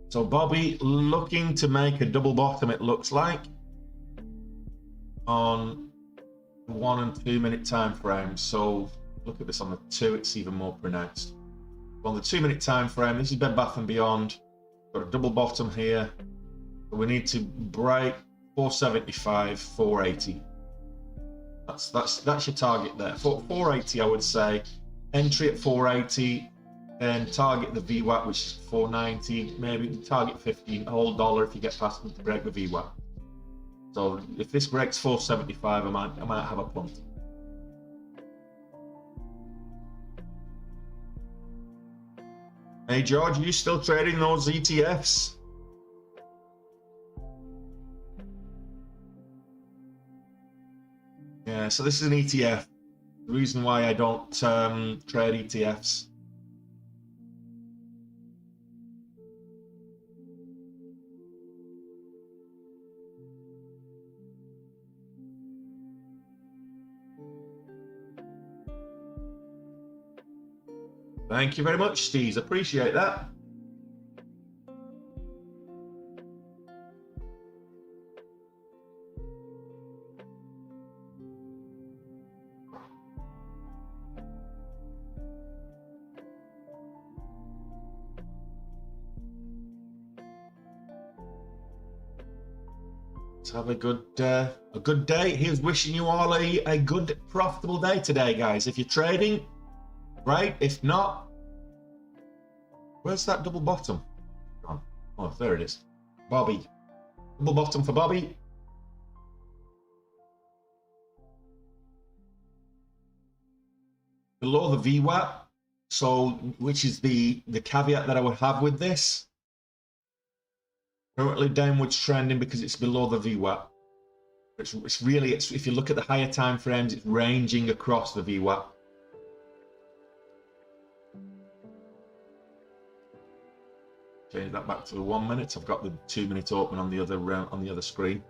Speaker 1: So Bobby looking to make a double bottom, it looks like, on the 1 and 2 minute time frame. So look at this on the 2, it's even more pronounced. On the 2 minute time frame, this is Bed Bath and Beyond. Got a double bottom here. We need to break 475, 480. That's your target there. For 480, I would say entry at 480, then target the VWAP, which is 490. Maybe target 15, whole dollar if you get past them to break the VWAP. So if this breaks 475, I might have a punt. Hey George, are you still trading those ETFs? Yeah, so this is an ETF. The reason why I don't trade ETFs. Thank you very much, Steve. Appreciate that. Let's have a good day. Here's wishing you all a good, profitable day today, guys. If you're trading, right? If not, where's that double bottom? Oh, there it is. Bobby. Double bottom for Bobby. Below the VWAP, so which is the caveat that I would have with this. Currently downwards trending because it's below the VWAP. It's really, if you look at the higher time frames, it's ranging across the VWAP. Change that back to the 1 minute. I've got the 2 minute open on the other screen.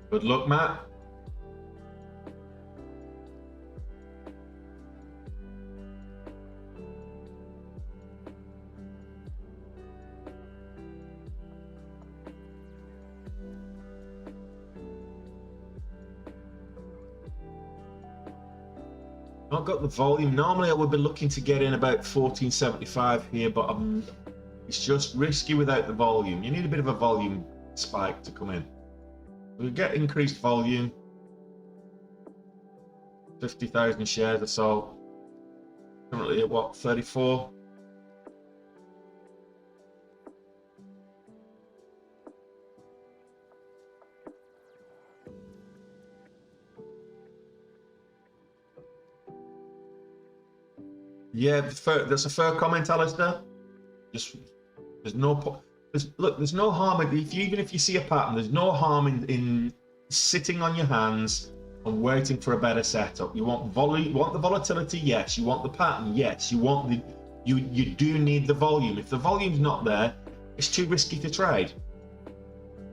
Speaker 1: Good luck, Matt. Not got the volume. Normally I would be looking to get in about 1475 here, but it's just risky without the volume. You need a bit of a volume spike to come in. We get increased volume, 50,000 shares or so. Currently at what, 34? Yeah, that's a fair comment, Alistair. Just there's no there's no harm even if you see a pattern. There's no harm in sitting on your hands and waiting for a better setup. You want you want the volatility, yes. You want the pattern, yes. You want you do need the volume. If the volume's not there, it's too risky to trade.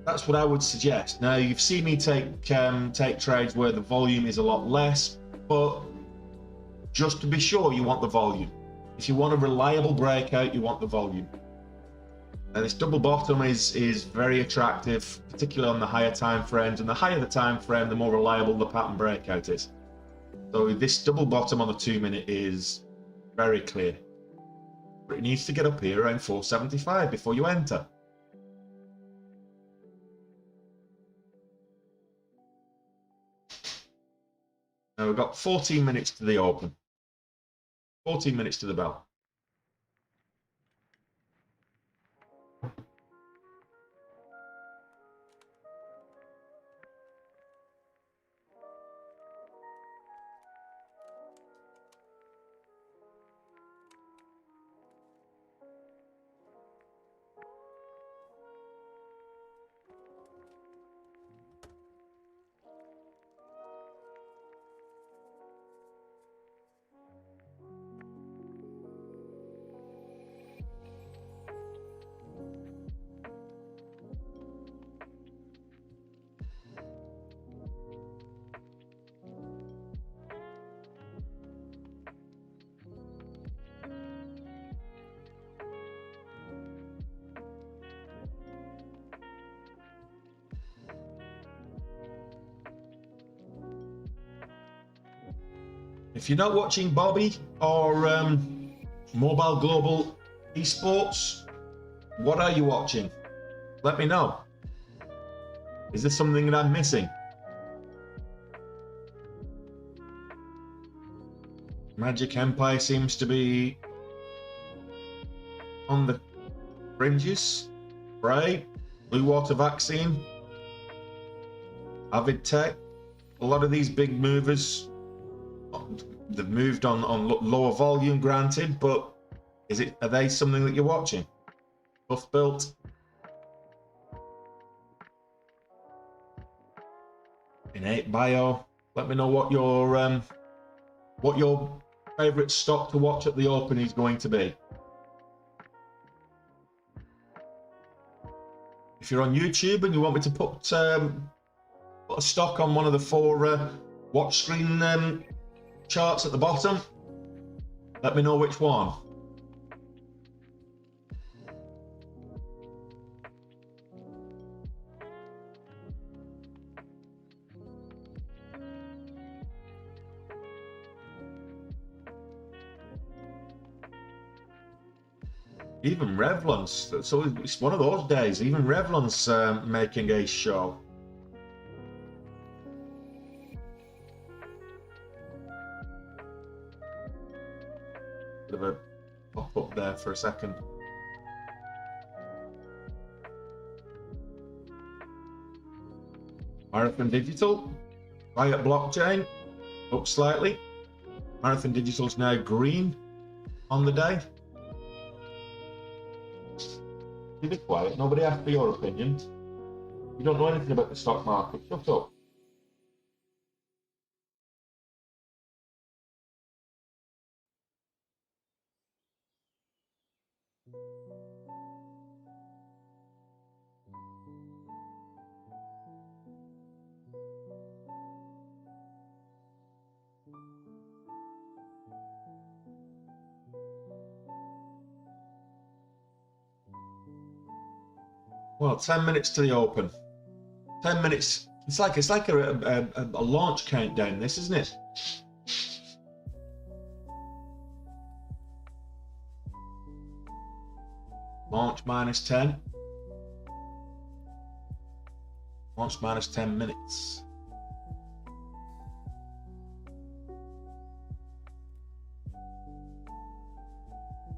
Speaker 1: That's what I would suggest. Now you've seen me take trades where the volume is a lot less, but just to be sure, you want the volume. If you want a reliable breakout, you want the volume. And this double bottom is very attractive, particularly on the higher time frames. And the higher the time frame, the more reliable the pattern breakout is. So this double bottom on the 2 minute is very clear. But it needs to get up here around 475 before you enter. Now we've got 14 minutes to the open. 14 minutes to the bell. If you're not watching Bobby or Mobile Global Esports, what are you watching? Let me know. Is there something that I'm missing? Magic Empire seems to be on the fringes. Right? Blue Water Vaccine, Avid Tech, a lot of these big movers, they've moved on lower volume, granted, but are they something that you're watching? Buff Built, Innate Bio. Let me know what your favorite stock to watch at the open is going to be. If you're on YouTube and you want me to put a stock on one of the 4 watch screen charts at the bottom, let me know which one. Even Revlon's, so it's one of those days, even Revlon's making a show. Bit of a pop up there for a second. Marathon Digital, Riot Blockchain, up slightly. Marathon Digital's now green on the day. You be quiet. Nobody asked for your opinion. You don't know anything about the stock market. Shut up. Well, 10 minutes to the open. 10 minutes. It's like a launch countdown, this, isn't it? Launch minus 10. Launch minus 10 minutes.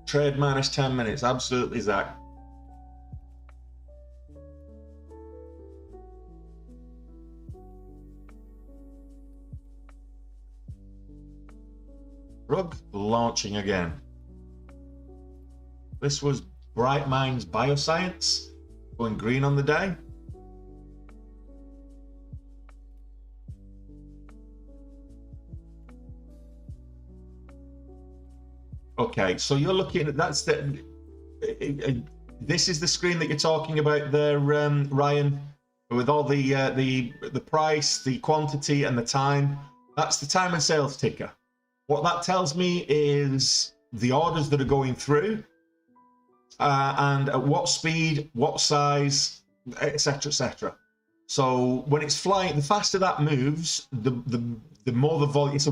Speaker 1: Trade minus 10 minutes. Absolutely, Zach. Rug launching again. This was Bright Minds Bioscience going green on the day. Okay, so you're looking at this is the screen that you're talking about there, Ryan, with all the price, the quantity, and the time. That's the time and sales ticker. What that tells me is the orders that are going through, and at what speed, what size, etc., etc. So when it's flying, the faster that moves, the more the volume. It's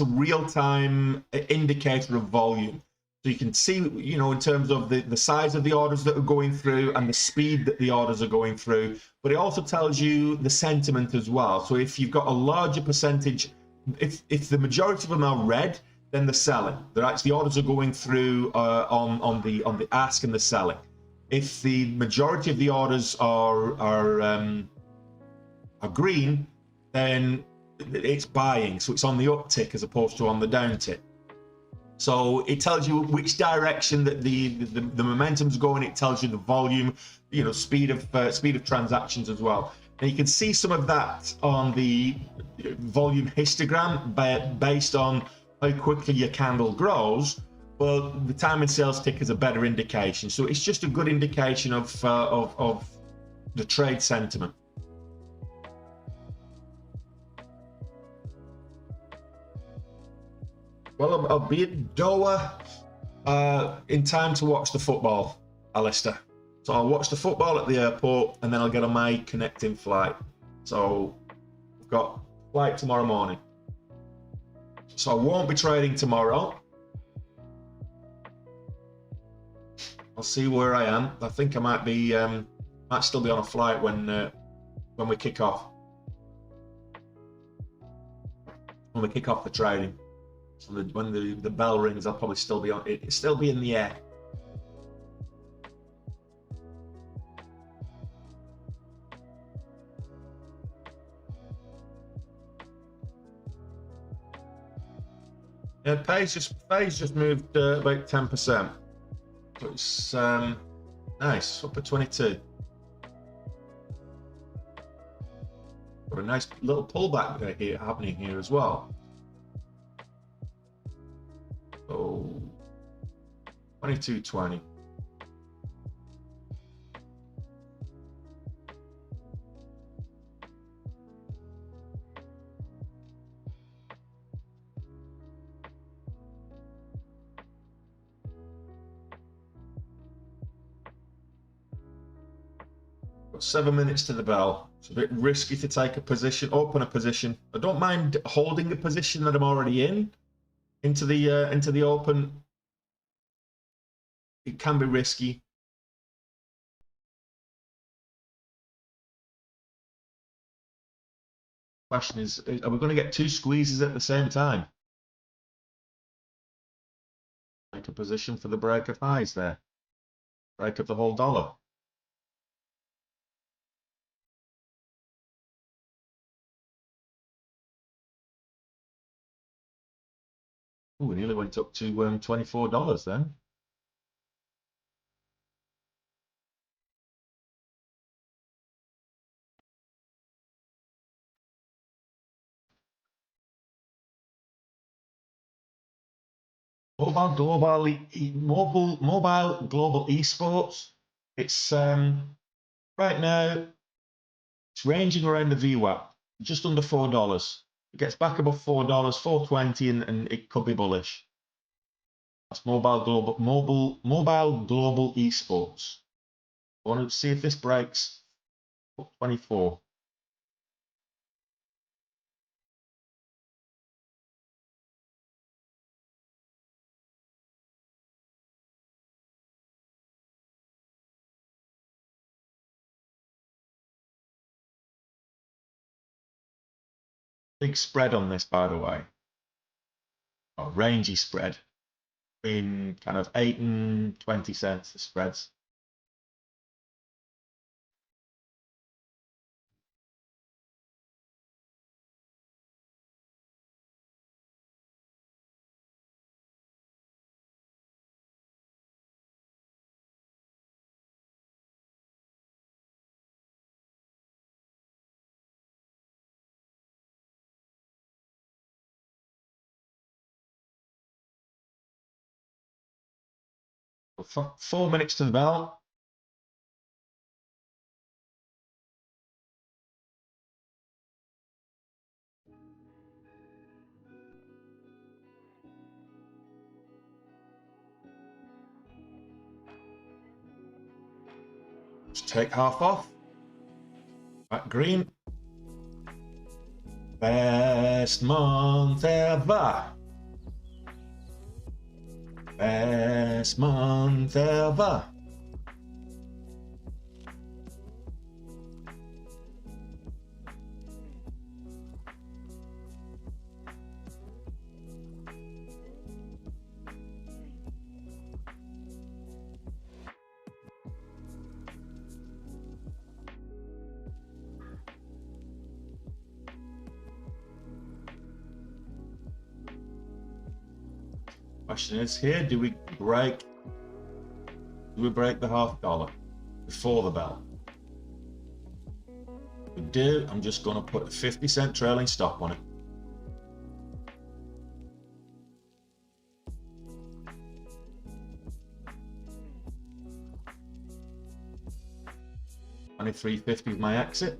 Speaker 1: a real-time indicator of volume. So you can see, you know, in terms of the size of the orders that are going through and the speed that the orders are going through. But it also tells you the sentiment as well. So if you've got a larger percentage, if the majority of them are red, then they're selling. The orders are going through on the ask and the selling. If the majority of the orders are green, then it's buying. So it's on the uptick as opposed to on the downtick. So it tells you which direction that the momentum's going. It tells you the volume, you know, speed of transactions as well. And you can see some of that on the volume histogram based on how quickly your candle grows. But the time and sales tick is a better indication. So it's just a good indication of the trade sentiment. Well, I'll be at Doha in time to watch the football, Alistair. So I'll watch the football at the airport and then I'll get on my connecting flight. So I've got flight tomorrow morning. So I won't be trading tomorrow. I'll see where I am. I think I might be, might still be on a flight when we kick off. When we kick off the trading. So when the bell rings, I'll probably still be on. It'll still be in the air. Yeah, pay's just moved about 10%. So it's nice, up at 22. Got a nice little pullback here happening here as well. So 22.20. Got 7 minutes to the bell. It's a bit risky to take a position, open a position. I don't mind holding a position that I'm already in into the open. It can be risky. Question is, are we going to get two squeezes at the same time? Take a position for the break of highs there. Break of the whole dollar. Ooh, we nearly went up to $24 then. Mobile global esports. It's right now it's ranging around the VWAP, just under $4. It gets back above $4, 4.20, and it could be bullish. That's mobile global esports. I want to see if this breaks 24. Big spread on this, by the way. Oh, rangy spread. In kind of 8 and 20 cents, the spreads. For 4 minutes to the bell. Just take half off. Back green. Best month ever. Best month ever. Question is here, do we break the $0.50 before the bell? If we do, I'm just going to put a 50-cent trailing stop on it. $23.50 is my exit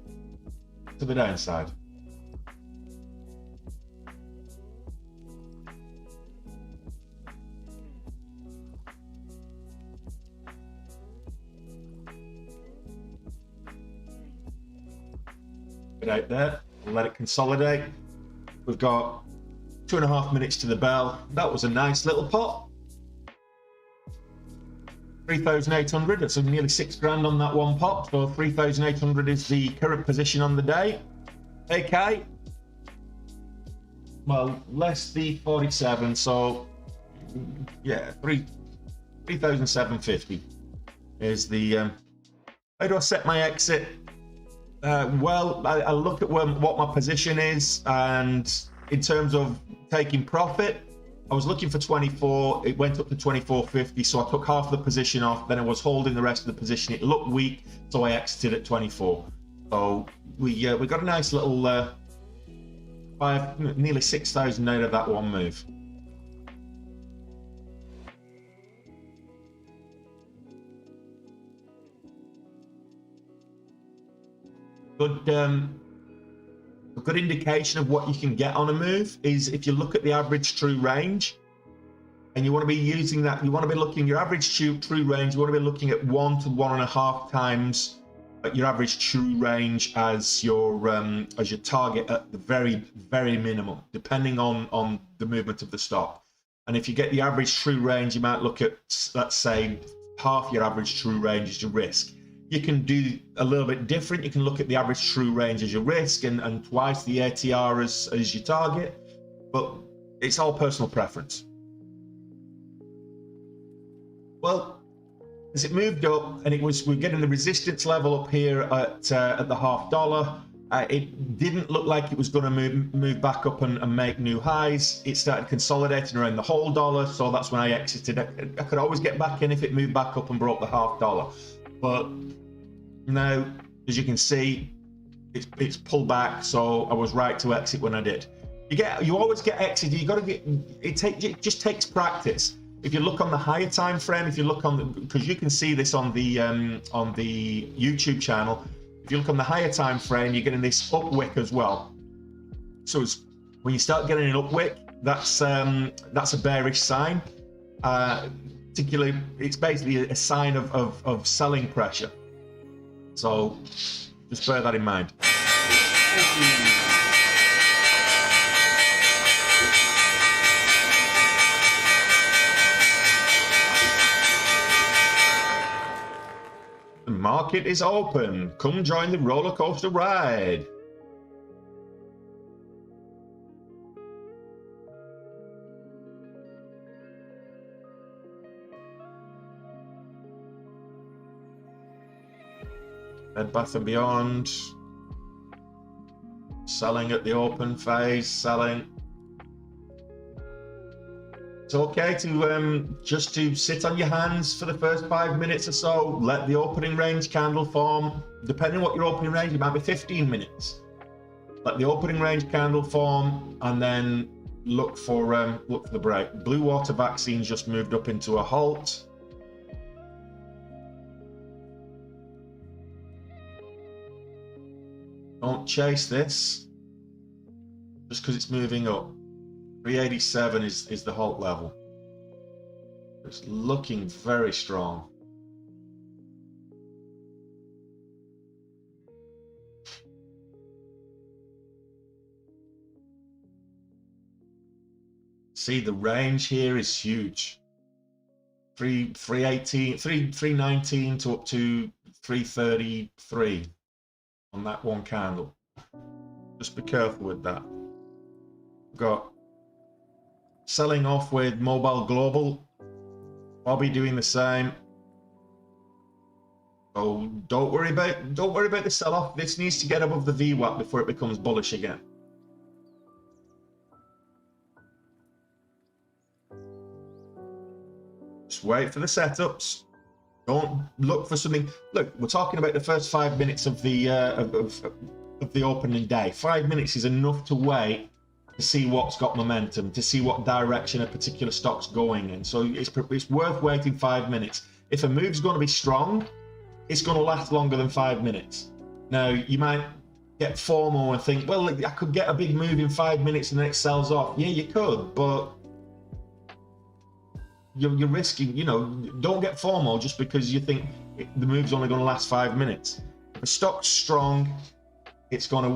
Speaker 1: to the downside. Out there, let it consolidate. We've got 2.5 minutes to the bell. That was a nice little pot. 3,800, so nearly 6 grand on that one pot. So 3,800 is the current position on the day. Okay. Well, less the 47, so yeah, 3,750 is the. How do I set my exit? Well, I look at what my position is, and in terms of taking profit, I was looking for 24. It went up to 24.50, so I took half the position off. Then I was holding the rest of the position. It looked weak, so I exited at 24. So we got a nice little nearly 6,000 out of that one move. Good. A good indication of what you can get on a move is if you look at the average true range, and you want to be using that. You want to be looking your average true range. You want to be looking at 1 to 1.5 times your average true range as your target at the very minimum, depending on the movement of the stock. And if you get the average true range, you might look at, let's say, half your average true range is your risk. You can do a little bit different. You can look at the average true range as your risk and twice the ATR as your target, but it's all personal preference. Well, as it moved up and we're getting the resistance level up here at the $0.50, it didn't look like it was going to move back up and make new highs. It started consolidating around the whole dollar, so that's when I exited. I could always get back in if it moved back up and broke the $0.50, but now, as you can see, it's pulled back, so I was right to exit when I did. You always get exited. You got to get it just takes practice. If you look on the higher time frame, if you look on because you can see this on the YouTube channel. If you look on the higher time frame, you're getting this upwick as well. So when you start getting an upwick, that's a bearish sign. Particularly, it's basically a sign of selling pressure. So just bear that in mind. The market is open. Come join the roller coaster ride. Bed Bath & Beyond, selling at the open phase, selling. It's okay to just to sit on your hands for the first 5 minutes or so, let the opening range candle form. Depending on what your opening range, it might be 15 minutes. Let the opening range candle form, and then look for the break. Blue water vaccines just moved up into a halt. Don't chase this just because it's moving up. 387 is the halt level. It's looking very strong. See, the range here is huge. 319 to up to 333 on that one candle. Just be careful with that. Got selling off with Mobile Global. I'll be doing the same. So don't worry about the sell-off. This needs to get above the VWAP before it becomes bullish again. Just wait for the setups. Don't look for something. Look, we're talking about the first 5 minutes of the opening day. 5 minutes is enough to wait to see what's got momentum, to see what direction a particular stock's going in. So it's worth waiting 5 minutes. If a move's going to be strong, it's going to last longer than 5 minutes. Now, you might get FOMO and think, well, I could get a big move in 5 minutes and then it sells off. Yeah, you could, but you're risking, don't get FOMO just because you think the move's only going to last 5 minutes. If a stock's strong, it's going to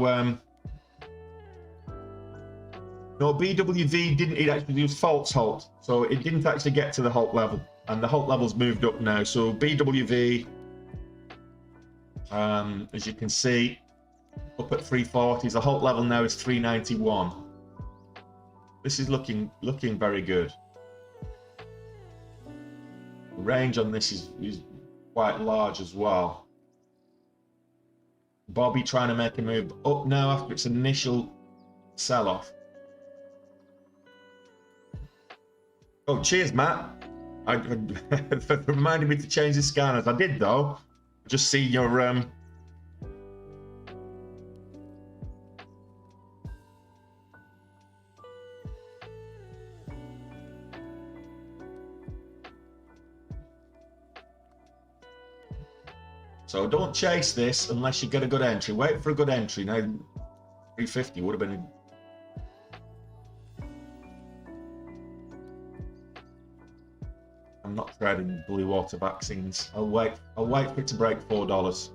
Speaker 1: No, BWV didn't. It actually was false halt, so it didn't actually get to the halt level, and the halt level's moved up now. So BWV, as you can see, up at 340s. The halt level now is 391. This is looking very good. The range on this is quite large as well. Bobby trying to make a move up now after its initial sell-off. Oh, cheers, Matt. I reminded me to change the scanners. I did, though. Just see your So don't chase this unless you get a good entry. Wait for a good entry. Now, 350 would have been. I'm not trading blue water vaccines. I'll wait for it to break $4.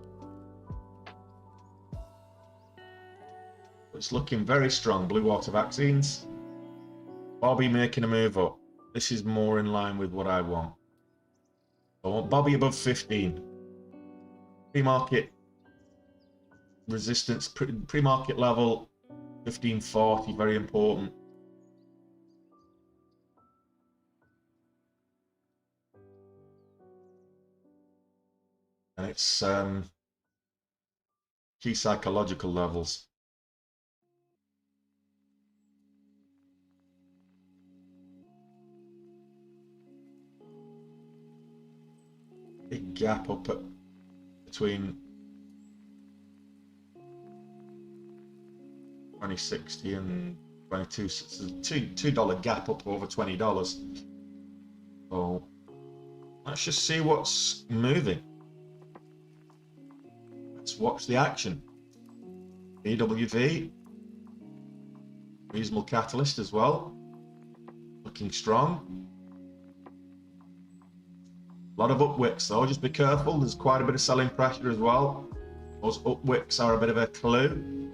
Speaker 1: It's looking very strong. Blue water vaccines. Bobby making a move up. This is more in line with what I want. I want Bobby above 15. Pre-market resistance, pre-market level 1540, very important. And it's key psychological levels. Big gap up at between 2060 and 22. So it's a $2 gap up over $20. So let's just see what's moving. Let's watch the action. BWV, reasonable catalyst as well, looking strong. A lot of up wicks though, just be careful. There's quite a bit of selling pressure as well. Those up wicks are a bit of a clue.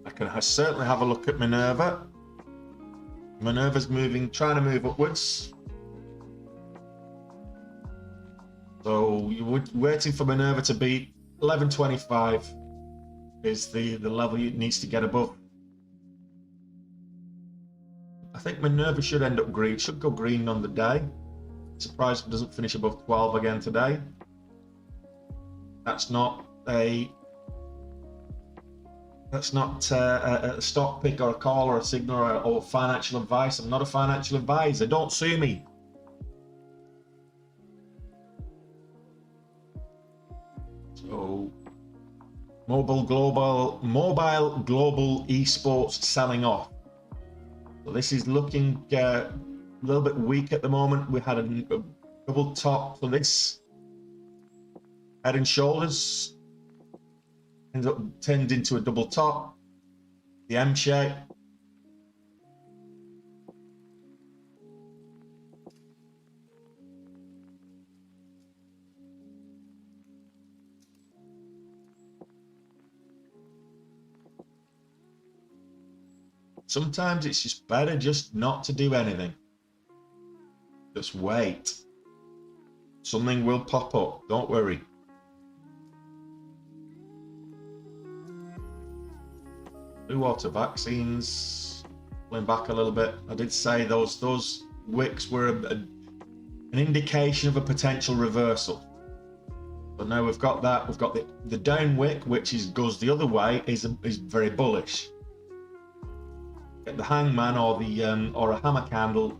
Speaker 1: I can certainly have a look at Minerva. Minerva's moving, trying to move upwards. So you're waiting for Minerva to beat 1125 is the level it needs to get above. I think Minerva should end up green, should go green on the day. Surprised if it doesn't finish above 12 again today. That's not a stock pick or a call or a signal or financial advice. I'm not a financial advisor. Don't sue me. So, mobile global esports selling off. So this is looking a little bit weak at the moment. We had a double top. So this head and shoulders turned into a double top. The M shape. Sometimes it's just better just not to do anything. Just wait. Something will pop up. Don't worry. Blue water vaccines. Pulling back a little bit. I did say those wicks were an indication of a potential reversal. But now we've got that. We've got the down wick, which goes the other way, is very bullish. The hangman or a hammer candle,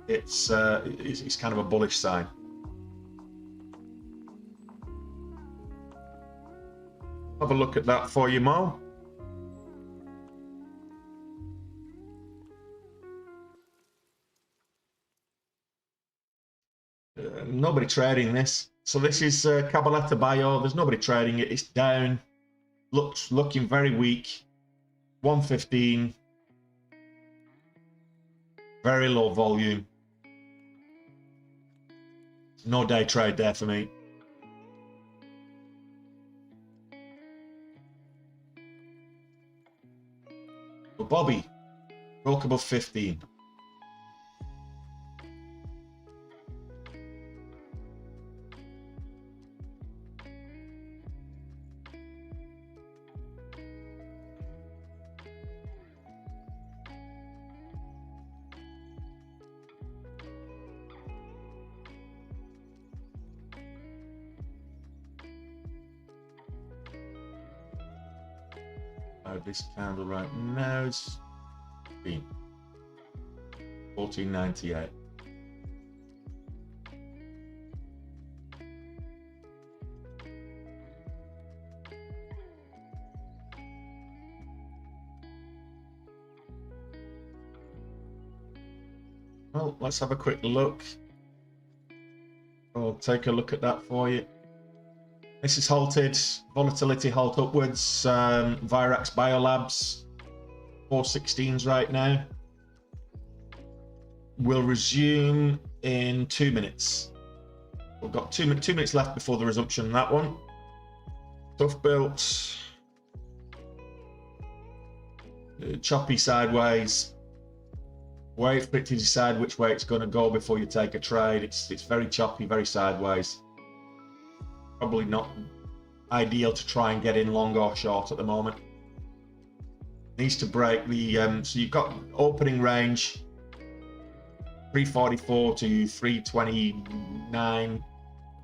Speaker 1: it's kind of a bullish sign. Have a look at that for you, Mo. Nobody trading this. So this is Cabaletta Bio. There's nobody trading it. It's down. Looking very weak. 115. Very low volume. No day trade there for me. But Bobby broke above 15. This candle right now is 14.98. Well, let's have a quick look. I'll take a look at that for you. This is halted, volatility halt upwards, Virax Biolabs, 416s right now. We'll resume in 2 minutes. We've got 2 minutes left before the resumption on that one. Tough built, choppy sideways. Wait for it to decide which way it's going to go before you take a trade. It's very choppy, very sideways. Probably not ideal to try and get in long or short at the moment. Needs to break the so you've got opening range 344 to 329.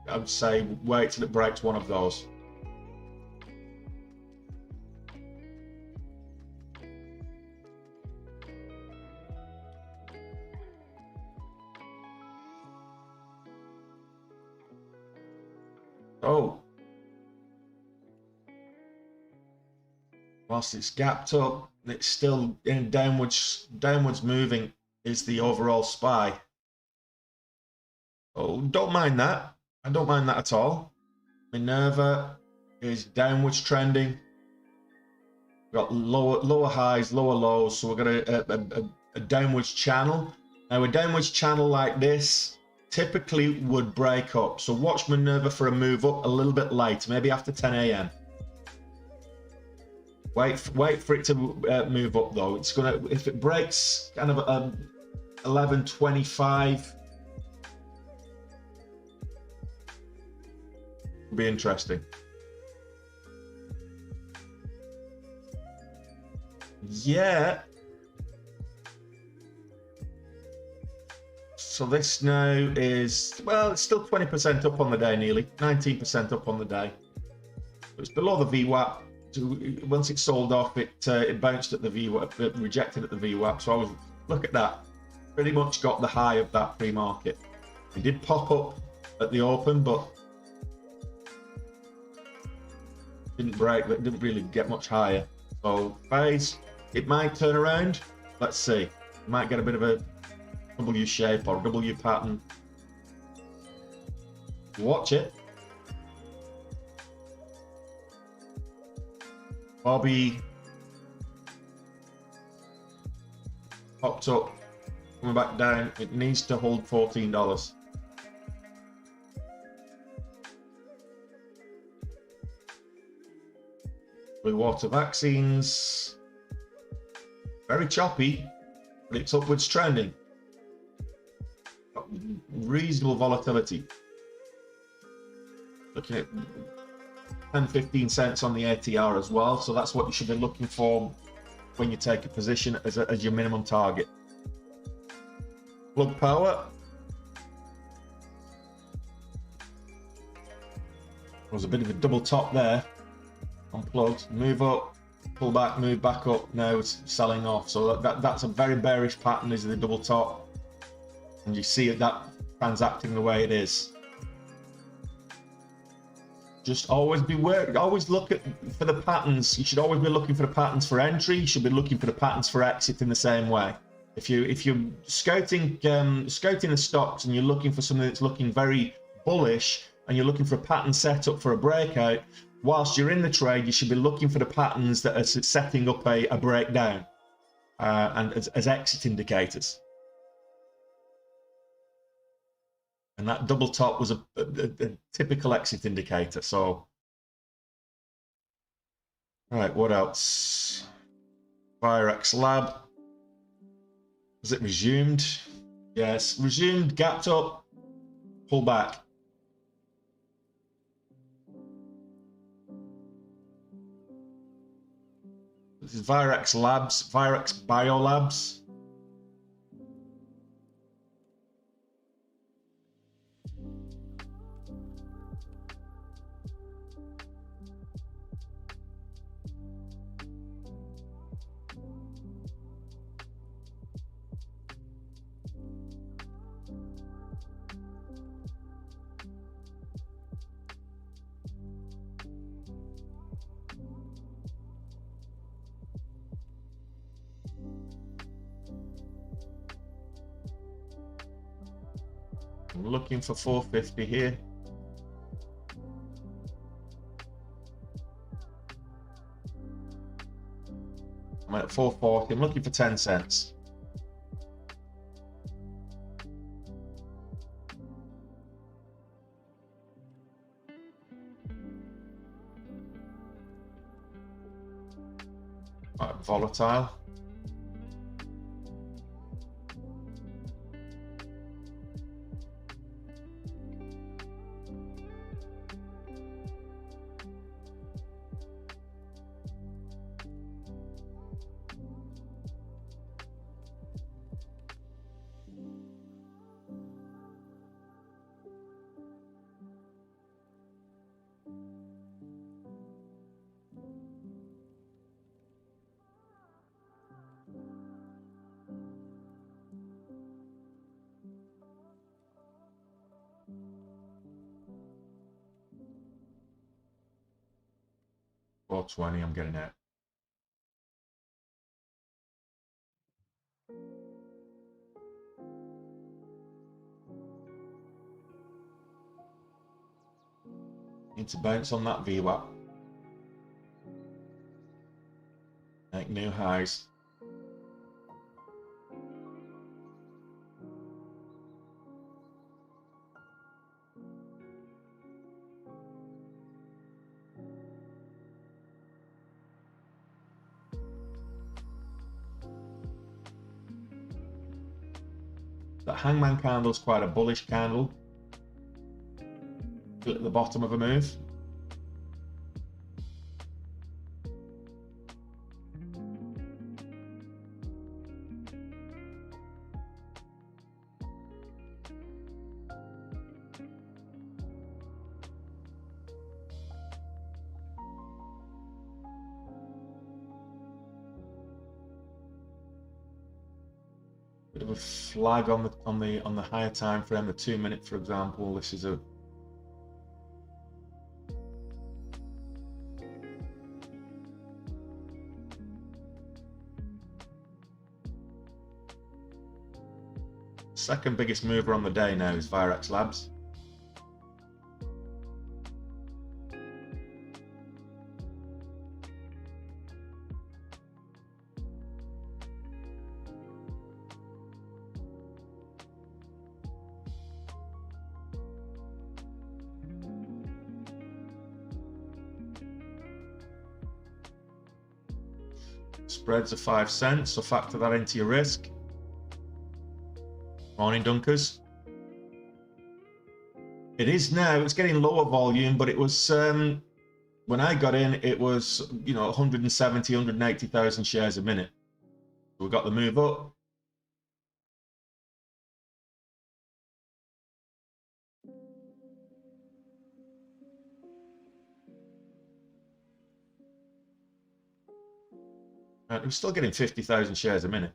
Speaker 1: I would say wait till it breaks one of those. Oh, whilst it's gapped up, it's still in downwards moving is the overall SPY. Oh, don't mind that. I don't mind that at all. Minerva is downwards trending. We've got lower highs, lower lows, so we've got a downwards channel. Now a downwards channel like this typically would break up, so watch Minerva for a move up a little bit late, maybe after 10 a.m. Wait for it to move up though. It's gonna, if it breaks kind of 11:25, it'll be interesting. Yeah. So this now is, well, it's still 20% up on the day, nearly 19% up on the day. It's below the VWAP. Once it sold off, it bounced at the VWAP, it rejected at the VWAP. So I was, look at that, pretty much got the high of that pre-market. It did pop up at the open, but didn't break. It didn't really get much higher. So phase, it might turn around. Let's see. It might get a bit of a W shape or W pattern. Watch it. Bobby popped up, coming back down. It needs to hold $14. Blue water vaccines, very choppy, but it's upwards trending. Reasonable volatility. Looking at 10-15 cents on the ATR as well, so that's what you should be looking for when you take a position as your minimum target. Plug power was a bit of a double top there. Unplugged, move up, pull back, move back up. Now it's selling off, so that's a very bearish pattern. Is the double top, and you see that transacting the way it is. Just always beware. Always look for the patterns. You should always be looking for the patterns for entry. You should be looking for the patterns for exit in the same way. If you're scouting the stocks and you're looking for something that's looking very bullish and you're looking for a pattern setup for a breakout, whilst you're in the trade, you should be looking for the patterns that are setting up a breakdown and as exit indicators. And that double top was a typical exit indicator. So, all right, what else? Forex Lab. Has it resumed? Yes, resumed, gapped up, pull back. This is Forex Labs, Forex Biolabs. I'm looking for 450 here. I'm at 440. I'm looking for 10 cents. Quite volatile. $420, I'm getting out. Need to bounce on that VWAP. Make new highs. That hangman candle is quite a bullish candle. At the bottom of a move. Bit of a flag on the higher time frame, the 2 minute, for example. This is a second biggest mover on the day now is Forex Labs. Spreads are 5 cents, so factor that into your risk. Morning, Dunkers. It is now, it's getting lower volume, but it was, when I got in, it was, 170, 180,000 shares a minute. We got the move up. We're still getting 50,000 shares a minute.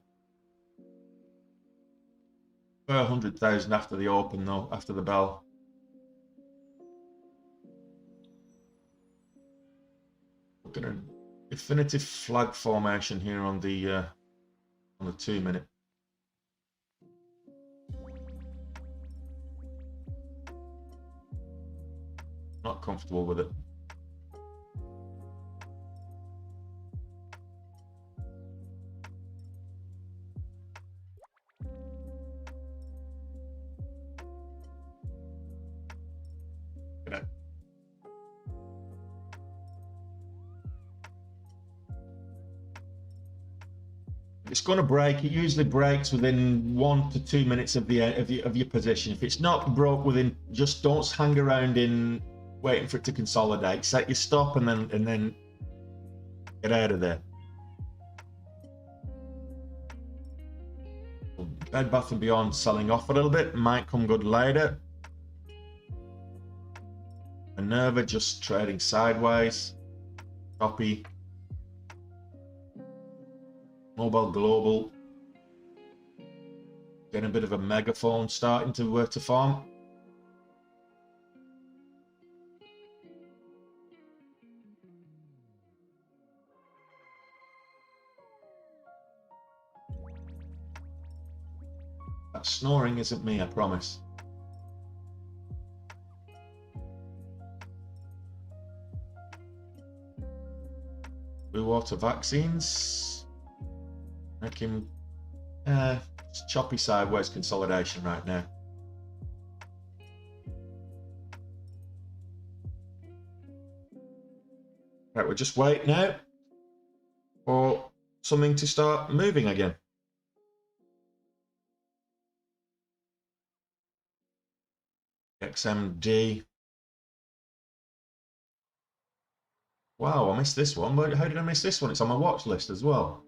Speaker 1: 100,000 after the open, though, after the bell. Look at an definitive flag formation here on the 2 minute. Not comfortable with it. it's going to break. It usually breaks within 1 to 2 minutes of your position. If it's not broke within, just don't hang around in waiting for it to consolidate. Set your stop and then get out of there. Bed Bath & Beyond selling off a little bit, might come good later. NERV just trading sideways, choppy. Mobile Global getting a bit of a megaphone starting to form. That snoring isn't me, I promise. Blue water vaccines making choppy sideways consolidation right now. Right, we're just waiting now for something to start moving again. XMD. Wow, I missed this one. How did I miss this one? It's on my watch list as well.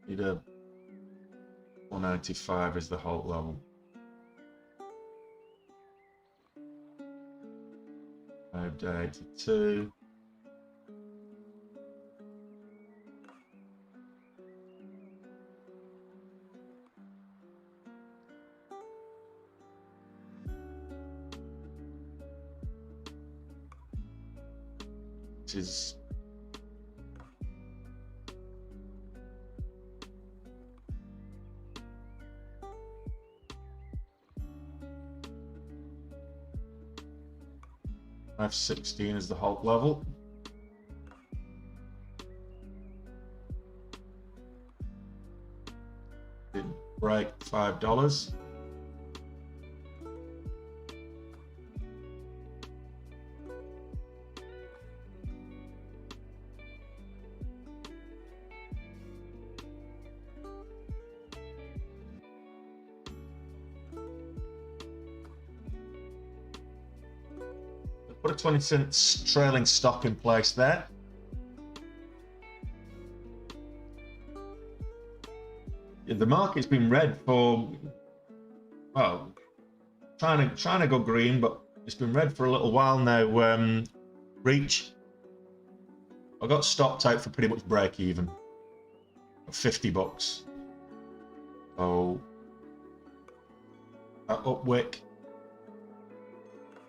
Speaker 1: Need a 195 is the halt level. 582. Which is F16 is the halt level. Didn't break $5. Put a 20-cent trailing stop in place there. Yeah, the market's been red for, well, trying to go green, but it's been red for a little while now. Reach. I got stopped out for pretty much break even. $50. So that upwick.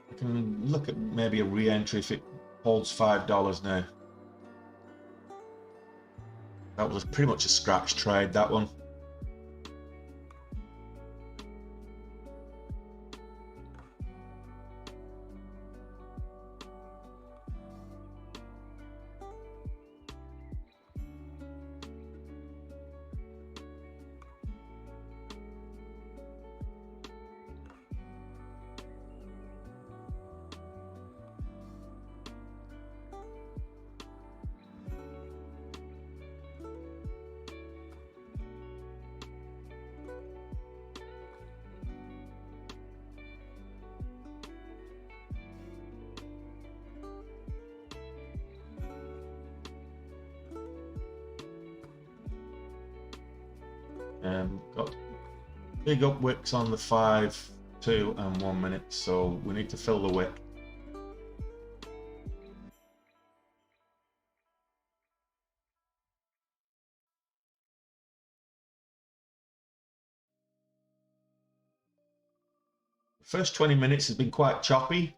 Speaker 1: I can look at maybe a re-entry if it holds $5 now. That was pretty much a scratch trade, that one. Got big up wicks on the 5, 2 and 1 minute, so we need to fill the wick. The first 20 minutes has been quite choppy.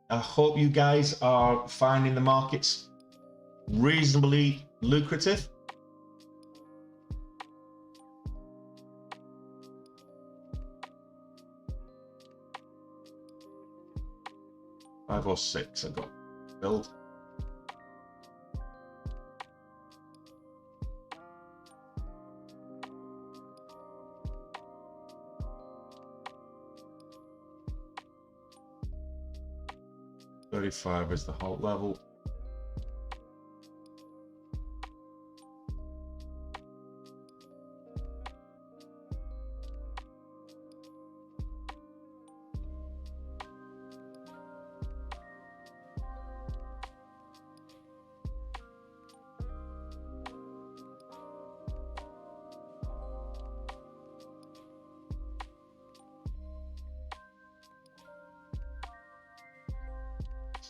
Speaker 1: I hope you guys are finding the markets reasonably lucrative. Five or six I got filled. $35 is the halt level.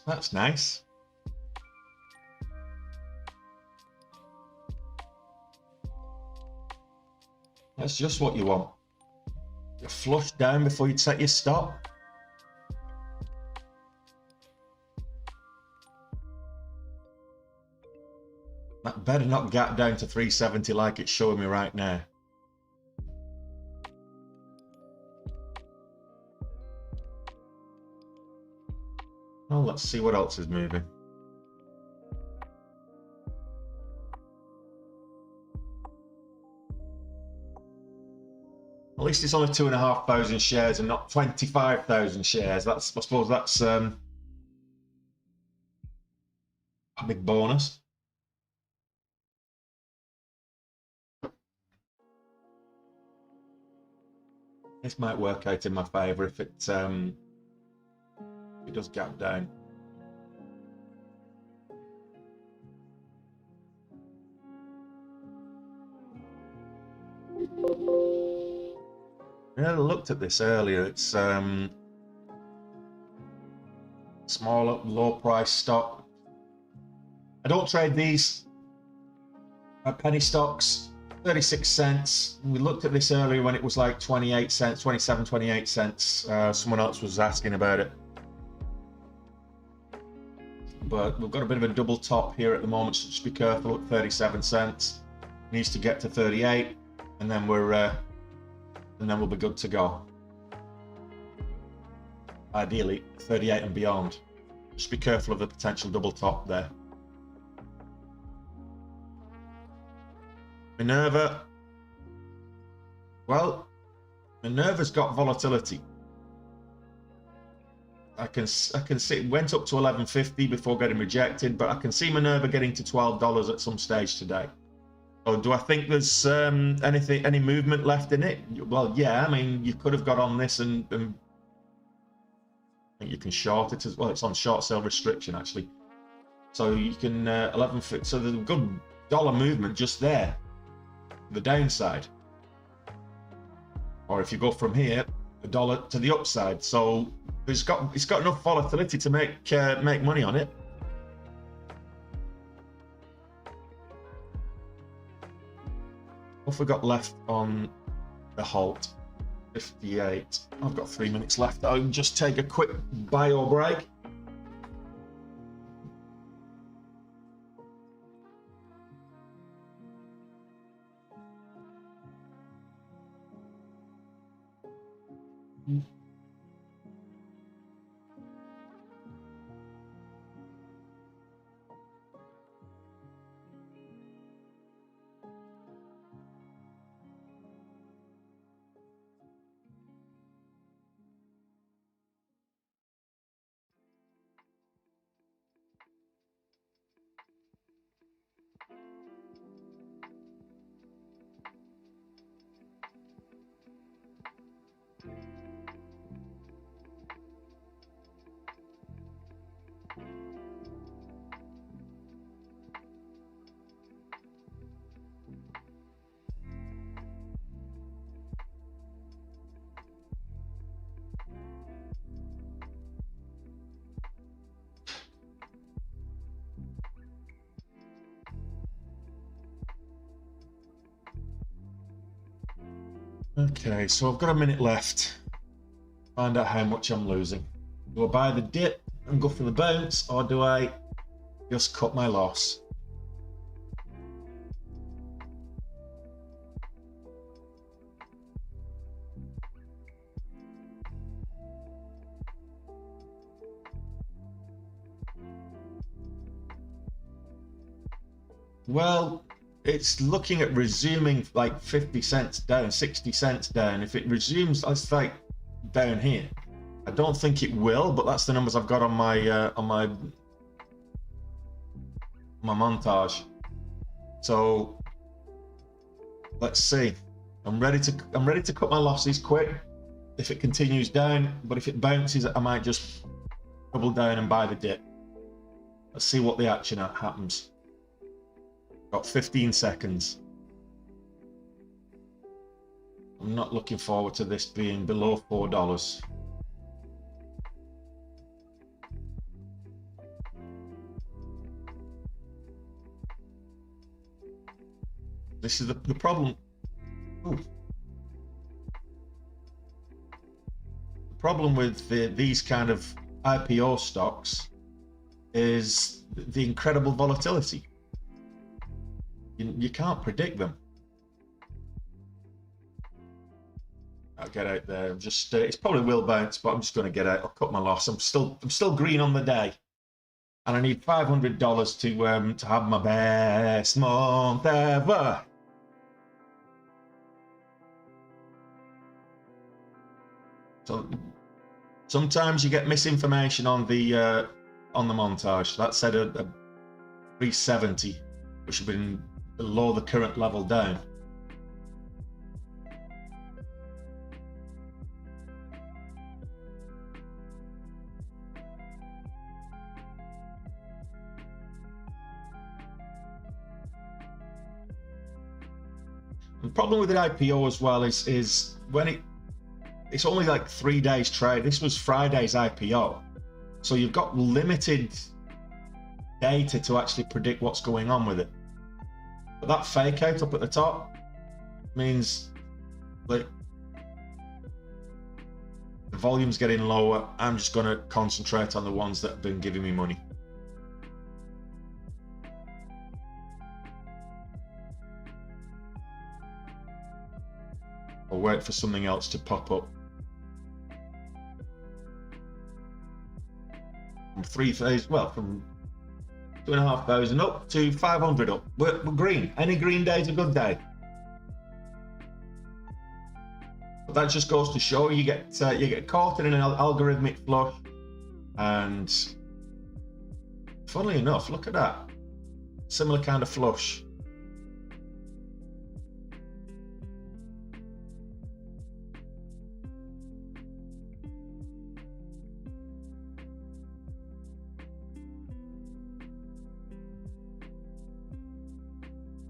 Speaker 1: That's nice. That's just what you want. You flush down before you set your stop. That better not gap down to 370 like it's showing me right now. Oh, let's see what else is moving. At least it's only 2,500 shares and not 25,000 shares. I suppose that's a big bonus. This might work out in my favour if it does gap down. Yeah, I looked at this earlier. It's smaller, low price stock. I don't trade these penny stocks. 36 cents. We looked at this earlier when it was like 28 cents, 27, 28 cents. Someone else was asking about it. But we've got a bit of a double top here at the moment, so just be careful at 37 cents. Needs to get to 38, and then we'll be good to go. Ideally, 38 and beyond. Just be careful of the potential double top there. Minerva. Well, Minerva's got volatility. I can see it went up to 11.50 before getting rejected, but I can see Minerva getting to $12 at some stage today. So do I think there's any movement left in it? Well, yeah. I mean, you could have got on this and I think you can short it as well. It's on short sale restriction actually, so you can 11. So there's a good dollar movement just there. The downside, or if you go from here, a dollar to the upside. So it's got enough volatility to make money on it. What have we got left on the halt? 58. I've got 3 minutes left. I'll just take a quick bio break. Okay, so I've got a minute left. Find out how much I'm losing. Do I buy the dip and go for the bounce, or do I just cut my loss? Well, it's looking at resuming like 50 cents down, 60 cents down. If it resumes, let's like down here. I don't think it will, but that's the numbers I've got on my montage. So let's see. I'm ready to cut my losses quick if it continues down, but if it bounces, I might just double down and buy the dip. Let's see what the action happens. Got 15 seconds. I'm not looking forward to this being below $4. This is the problem. Ooh. The problem with these kind of IPO stocks is the incredible volatility. You can't predict them. I'll get out there. I'm just it's probably will bounce, but I'm just going to get out. I'll cut my loss. I'm still green on the day, and I need $500 to have my best month ever. So sometimes you get misinformation on the montage. That said a 370, which would have been below the current level down. The problem with the IPO as well is when it's only like 3 days trade. This was Friday's IPO, so you've got limited data to actually predict what's going on with it. But that fake out up at the top means like the volume's getting lower. I'm just going to concentrate on the ones that have been giving me money. Or wait for something else to pop up. From 3,000, well, from 2,500 up to 500 up. We're green. Any green day is a good day. But that just goes to show you get caught in an algorithmic flush, and funnily enough, look at that, similar kind of flush.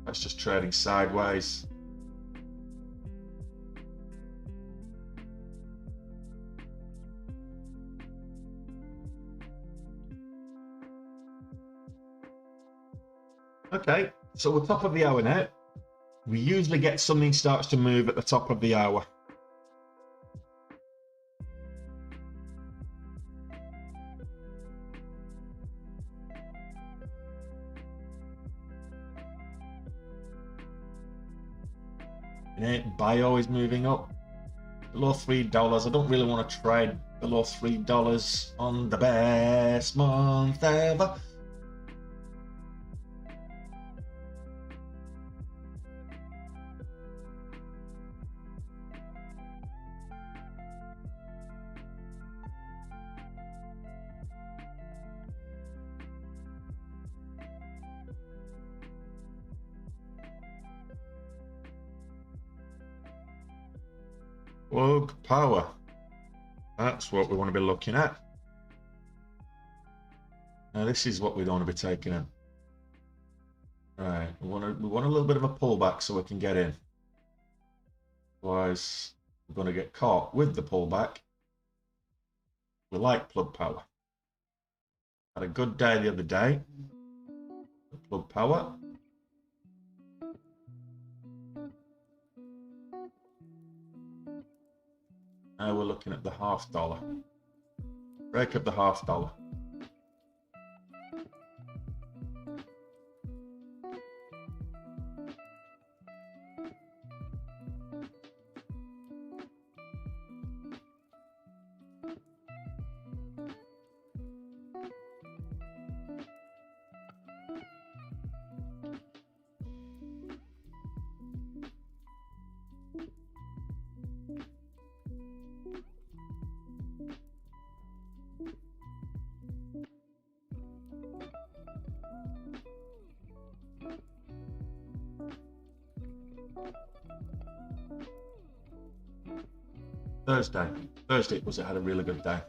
Speaker 1: That's just trading sideways. Okay, so we're top of the hour now. We usually get something starts to move at the top of the hour. Bio is moving up below $3. I don't really want to trade below $3 on the best month ever. Plug power. That's what we want to be looking at. Now this is what we don't want to be taking in. Right, we want a little bit of a pullback so we can get in. Otherwise, we're going to get caught with the pullback. We like plug power. Had a good day the other day. Plug power. Now we're looking at the $0.50. Break up the $0.50. Thursday was it had a really good day.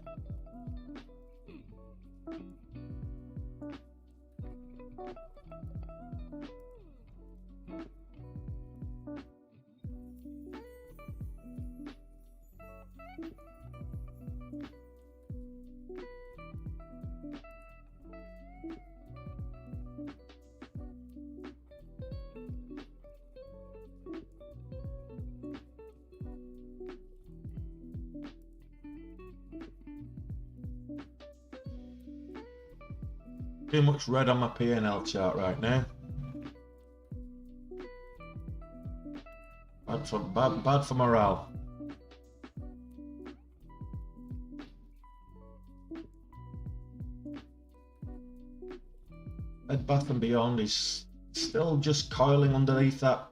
Speaker 1: Too much red on my P&L chart right now. Bad for morale. Bed Bath & Beyond is still just coiling underneath that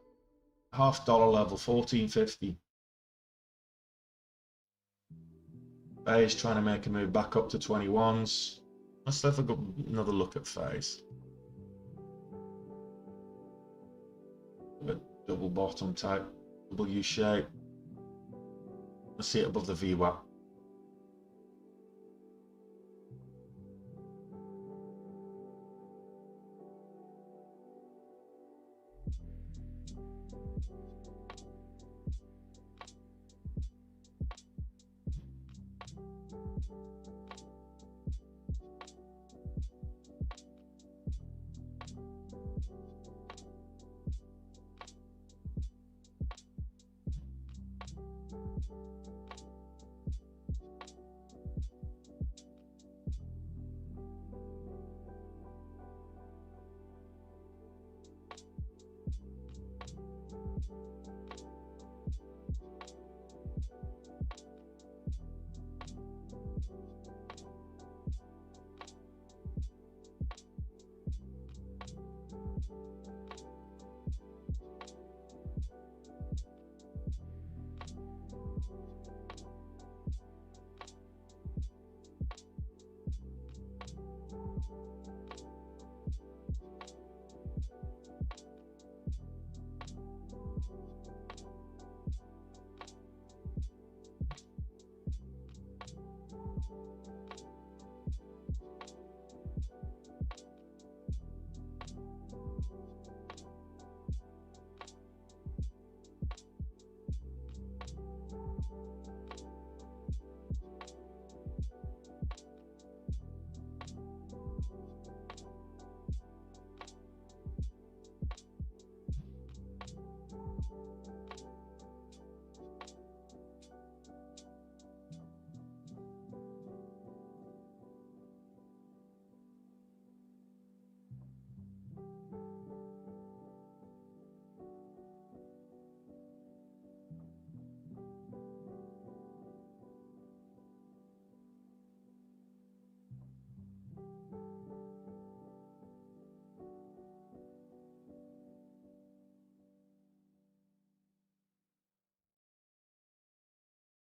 Speaker 1: $half level, 14.50. Phase trying to make a move back up to 21s. Let's have another look at phase. A double bottom type, W shape. Let's see it above the VWAP.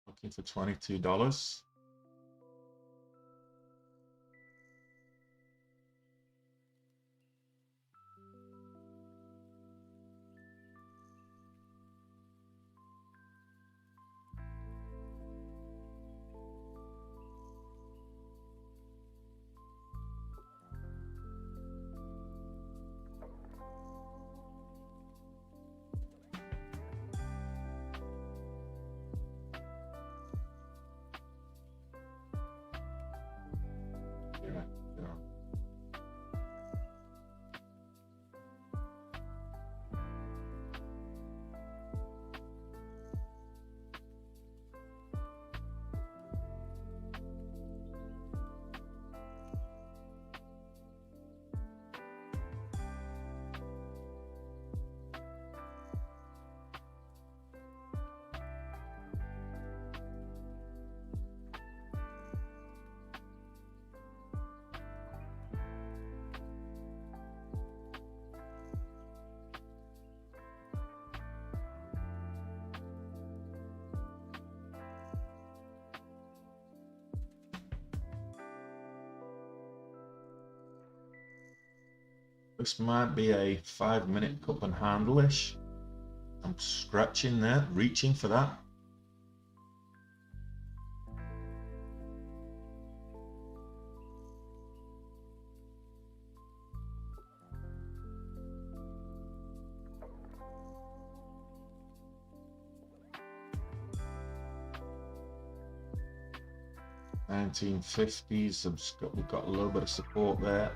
Speaker 1: Looking for $22. This might be a 5-minute cup and handle-ish. I'm scratching there, reaching for that. $19.50s. We've got a little bit of support there.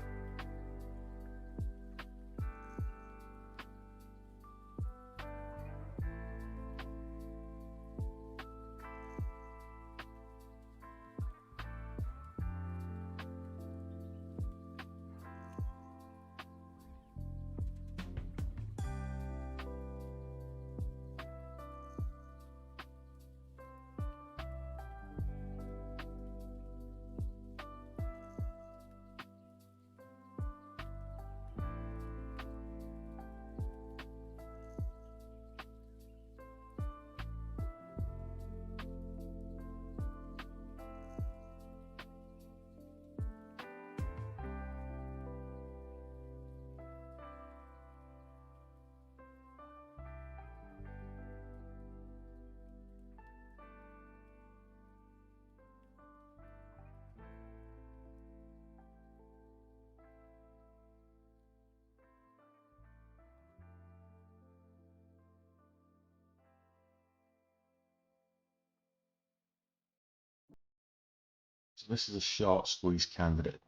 Speaker 1: So this is a short squeeze candidate.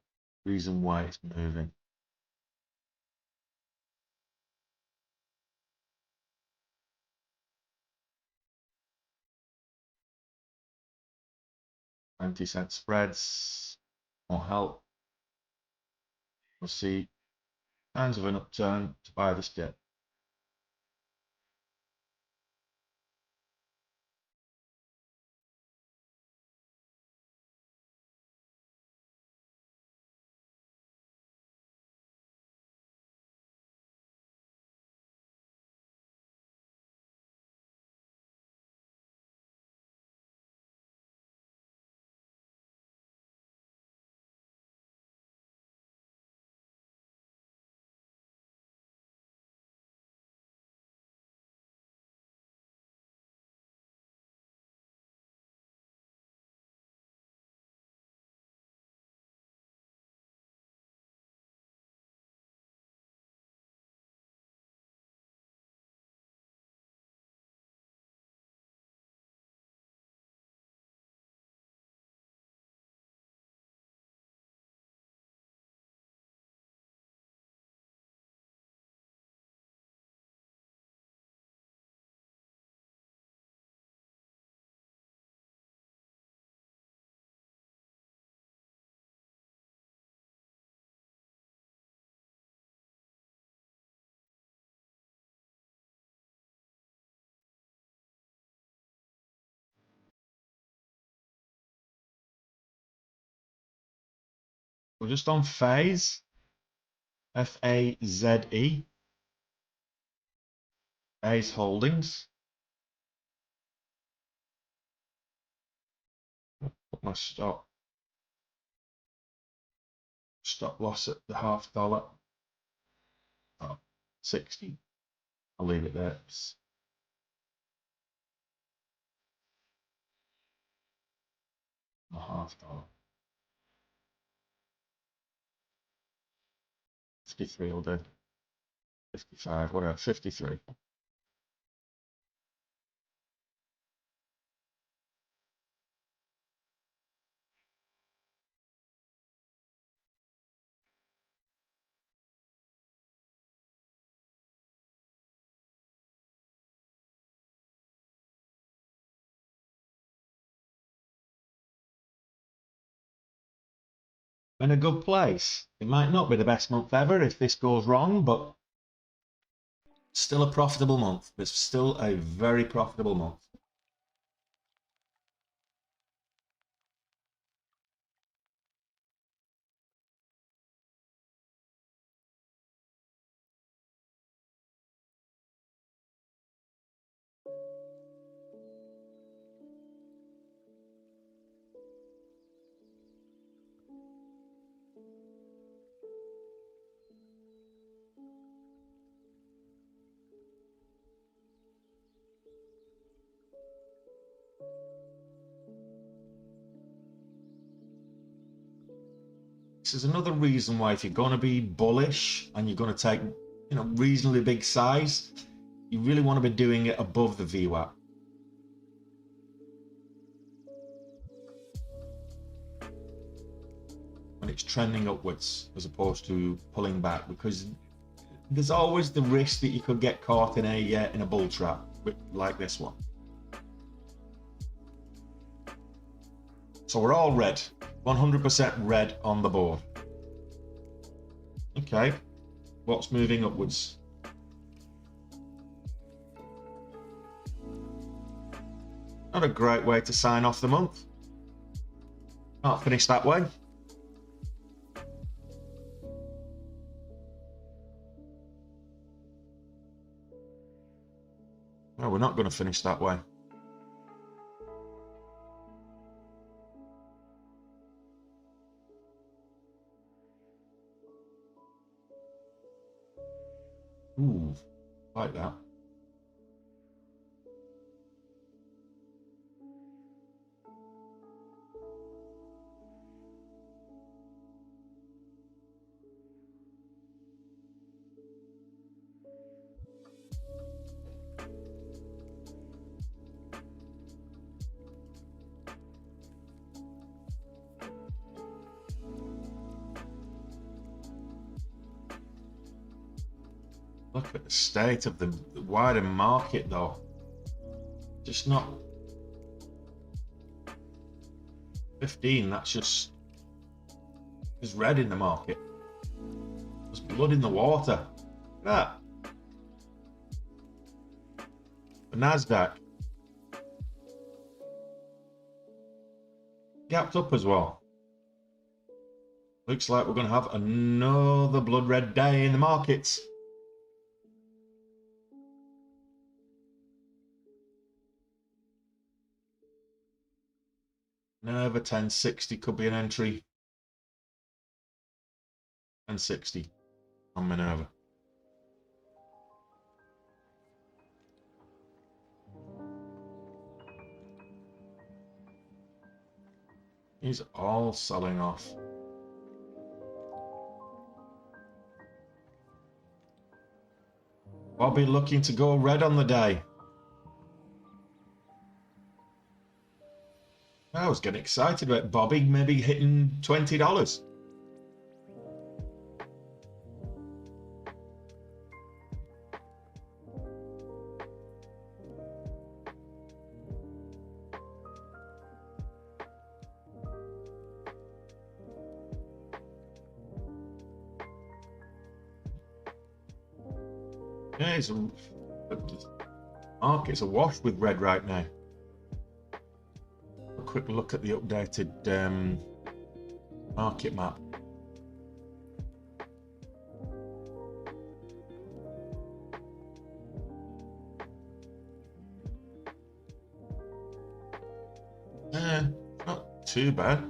Speaker 1: Reason why it's moving. $0.20 spreads won't help. We'll see signs of an upturn to buy this dip. We're just on phase. FAZE. Phase holdings. Put my stop loss at the $0.50. Oh, 60. I'll leave it there. It's a $0.50. 53 will do. 55, whatever, 53. In a good place. It might not be the best month ever if this goes wrong, but still a profitable month. It's still a very profitable month. This is another reason why if you're going to be bullish and you're going to take, reasonably big size, you really want to be doing it above the VWAP. When it's trending upwards as opposed to pulling back, because there's always the risk that you could get caught in a bull trap like this one. So we're all red, 100% red on the board. Okay, what's moving upwards? Not a great way to sign off the month. Can't finish that way. No, we're not going to finish that way. Ooh, like that. Look at the state of the wider market, though. Just not 15. That's just there's red in the market. There's blood in the water. Look at that. The Nasdaq gapped up as well. Looks like we're going to have another blood red day in the markets. NERV 1060 could be an entry. 1060 on Minerva. He's all selling off. Bobby looking to go red on the day. I was getting excited about Bobby maybe hitting $20. Yeah, the market's awash with red right now. A quick look at the updated market map. Not too bad.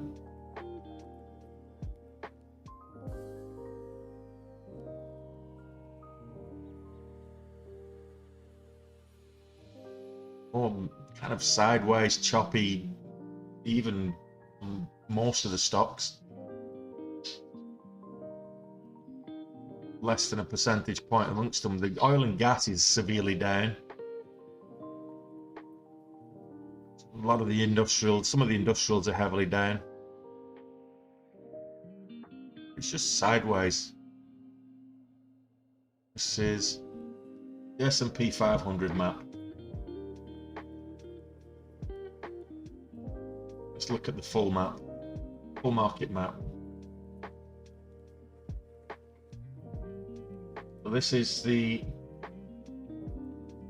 Speaker 1: More kind of sideways, choppy, even on most of the stocks. Less than a percentage point amongst them. The oil and gas is severely down. A lot of the industrials, some of the industrials are heavily down. It's just sideways. This is the S&P 500 map. Let's look at the full map, full market map. So this is the,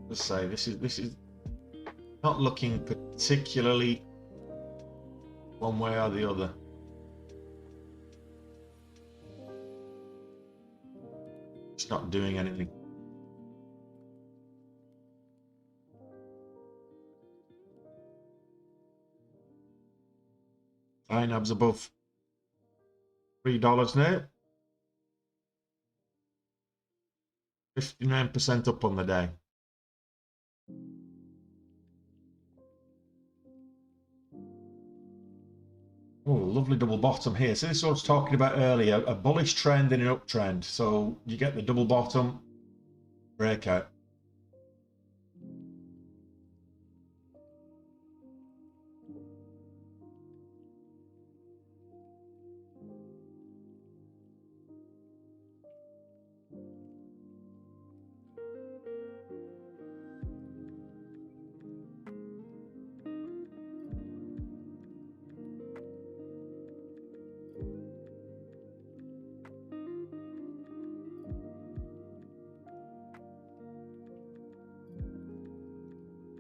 Speaker 1: let's say this is not looking particularly one way or the other. It's not doing anything. INAB's above $3 now. 59% up on the day. Oh, lovely double bottom here. So this is what I was talking about earlier, a bullish trend in an uptrend. So you get the double bottom breakout.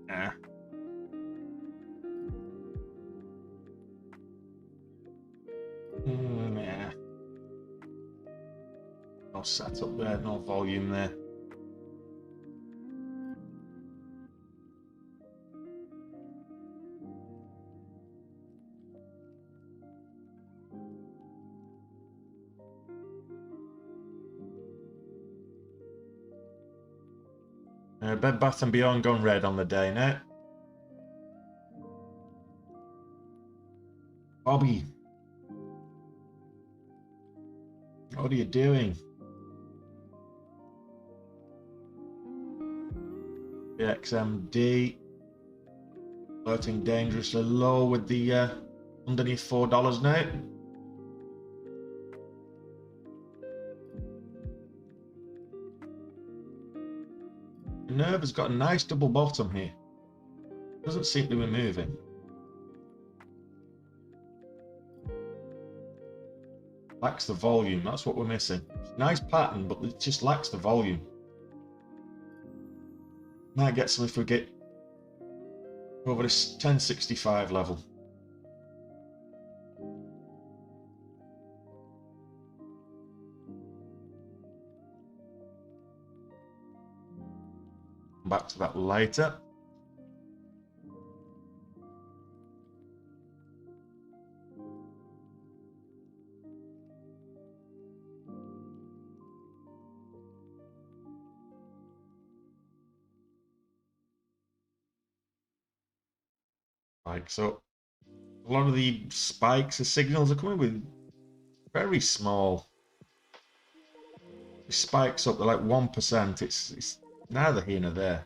Speaker 1: Yeah. No setup there, no volume there. Bed Bath & Beyond gone red on the day now. Bobby, what are you doing? The XMD floating dangerously low with the underneath $4 now. NERV has got a nice double bottom here. Doesn't seem to be moving. Lacks the volume, that's what we're missing. Nice pattern, but it just lacks the volume. Might get some if we get over this 1065 level. Back to that later. Like so, a lot of the spikes or signals are coming with very small. The spikes up to like 1%. It's neither here nor there.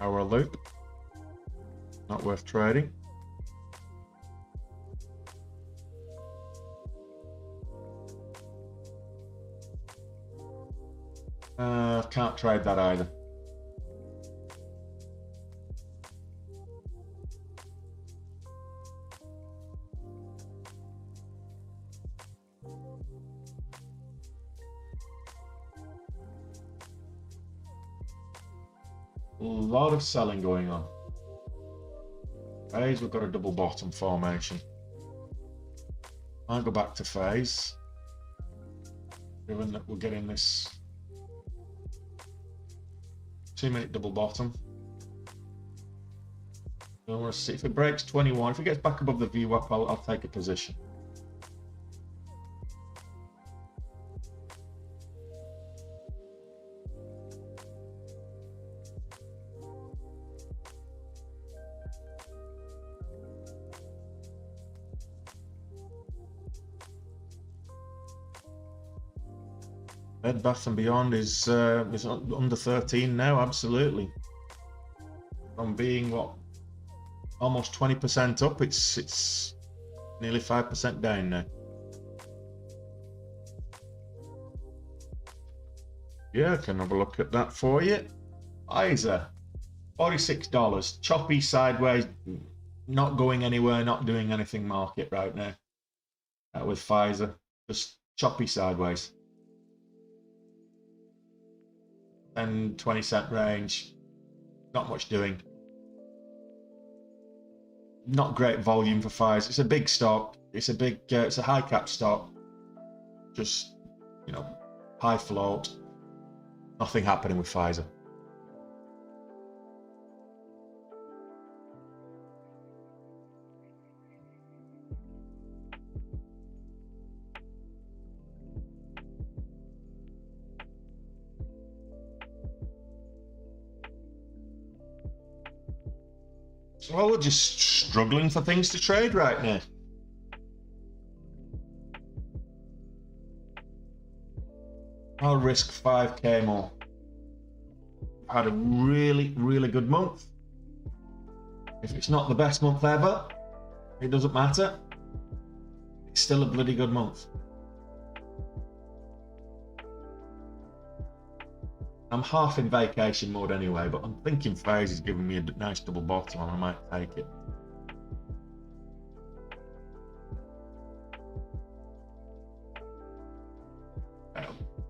Speaker 1: Hour loop, not worth trading. Can't trade that either. A lot of selling going on. Phase, we've got a double bottom formation. I'll go back to phase. Given that we're getting this 2-minute double bottom. I want to see if it breaks 21. If it gets back above the VWAP, I'll take a position. Bed Bath and Beyond is under 13 now, absolutely. From being what, almost 20% up, it's nearly 5% down now. Yeah, I can have a look at that for you. Pfizer, $46, choppy sideways, not going anywhere, not doing anything market right now. With Pfizer, just choppy sideways. 10-20 cent range, not much doing. Not great volume for Pfizer. It's a big stock. It's a high cap stock. Just, you know, high float. Nothing happening with Pfizer. Well, we're just struggling for things to trade right now. I'll risk 5k more. I've had a really, really good month. If it's not the best month ever, it doesn't matter. It's still a bloody good month. I'm half in vacation mode anyway, but I'm thinking Phase is giving me a nice double bottom and I might take it.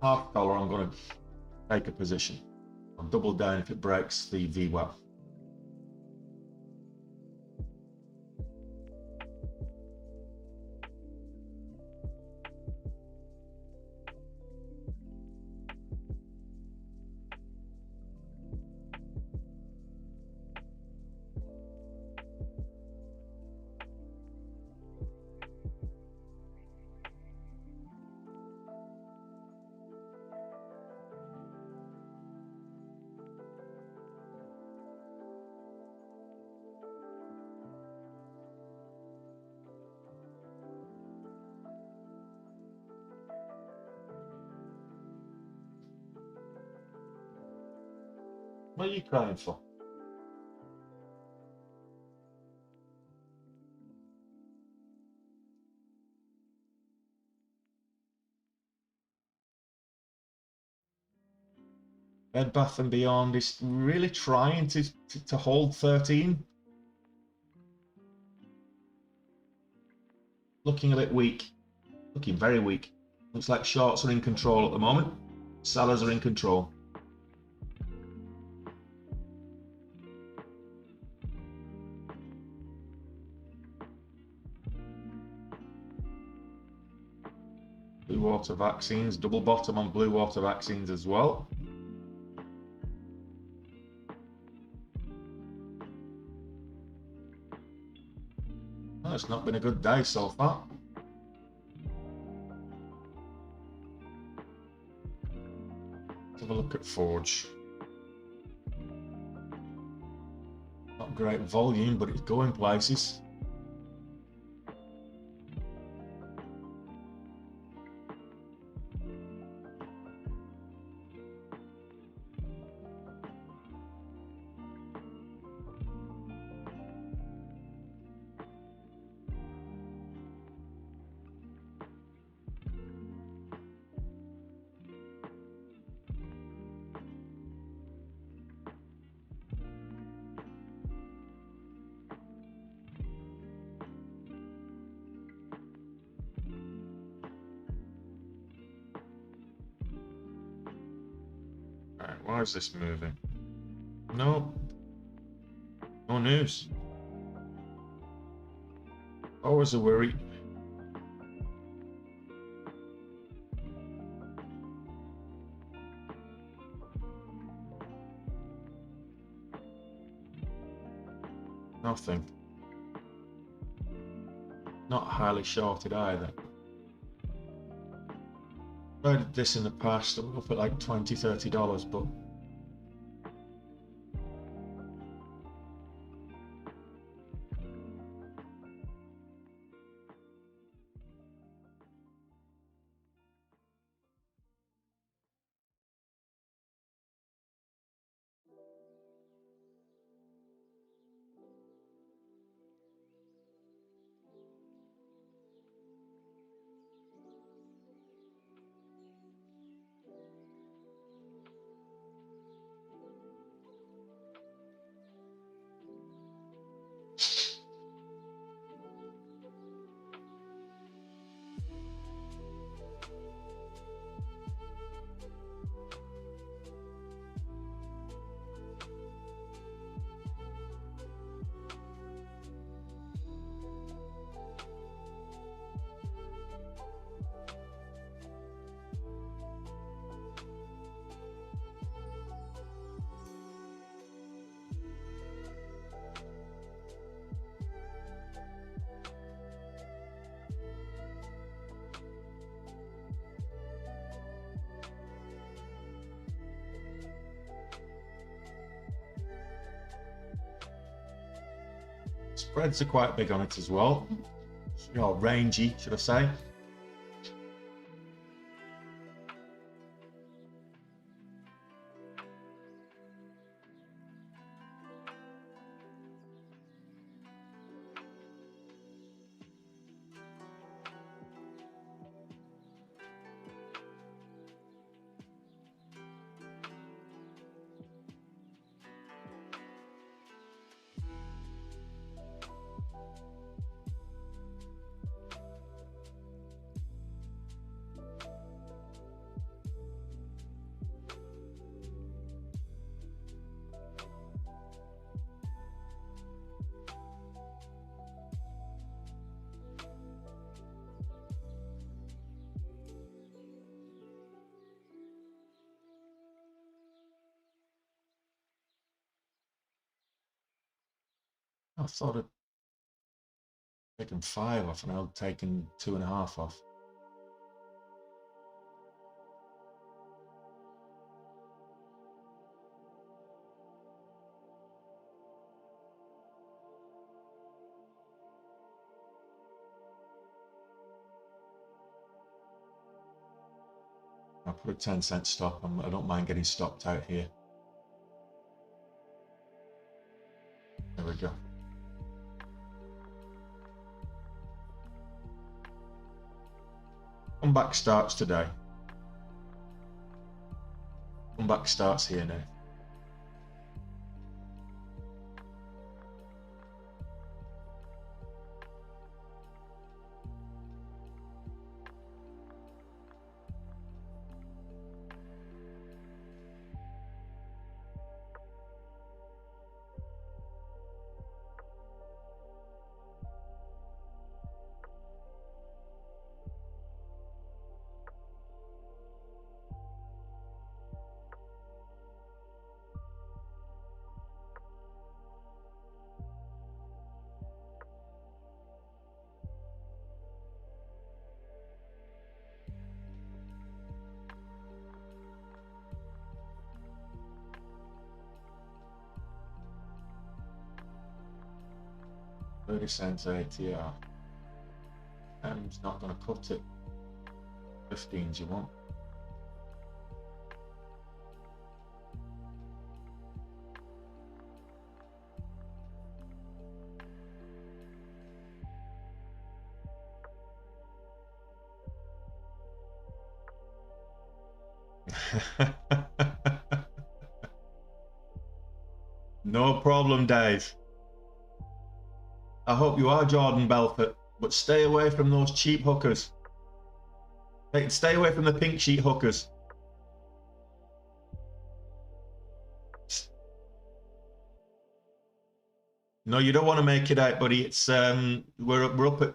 Speaker 1: $0.50, I'm going to take a position. I'll double down if it breaks the VWAP. What are you crying for? Bed Bath and Beyond is really trying to hold 13. Looking a bit weak. Looking very weak. Looks like shorts are in control at the moment. Sellers are in control. Blue water vaccines, double bottom on blue water vaccines as well. Well, it's not been a good day so far. Let's have a look at Forge. Not great volume, but it's going places. Alright, why is this moving? No. No news. Always a worry. Nothing. Not highly shorted either. Traded this in the past, up at like $20, $30, but spreads are quite big on it as well. You know, rangy, should I say. I thought I'd taken 5 off and I'd taken 2.5 off. I put a 10-cent stop. I don't mind getting stopped out here. we go. Comeback starts today. Comeback starts here now. $0.30 ATR. M's not going to cut it. 15s you want. No problem, Dave. I hope you are Jordan Belfort, but stay away from those cheap hookers. Stay away from the pink sheet hookers. No, you don't want to make it out, buddy. It's we're up at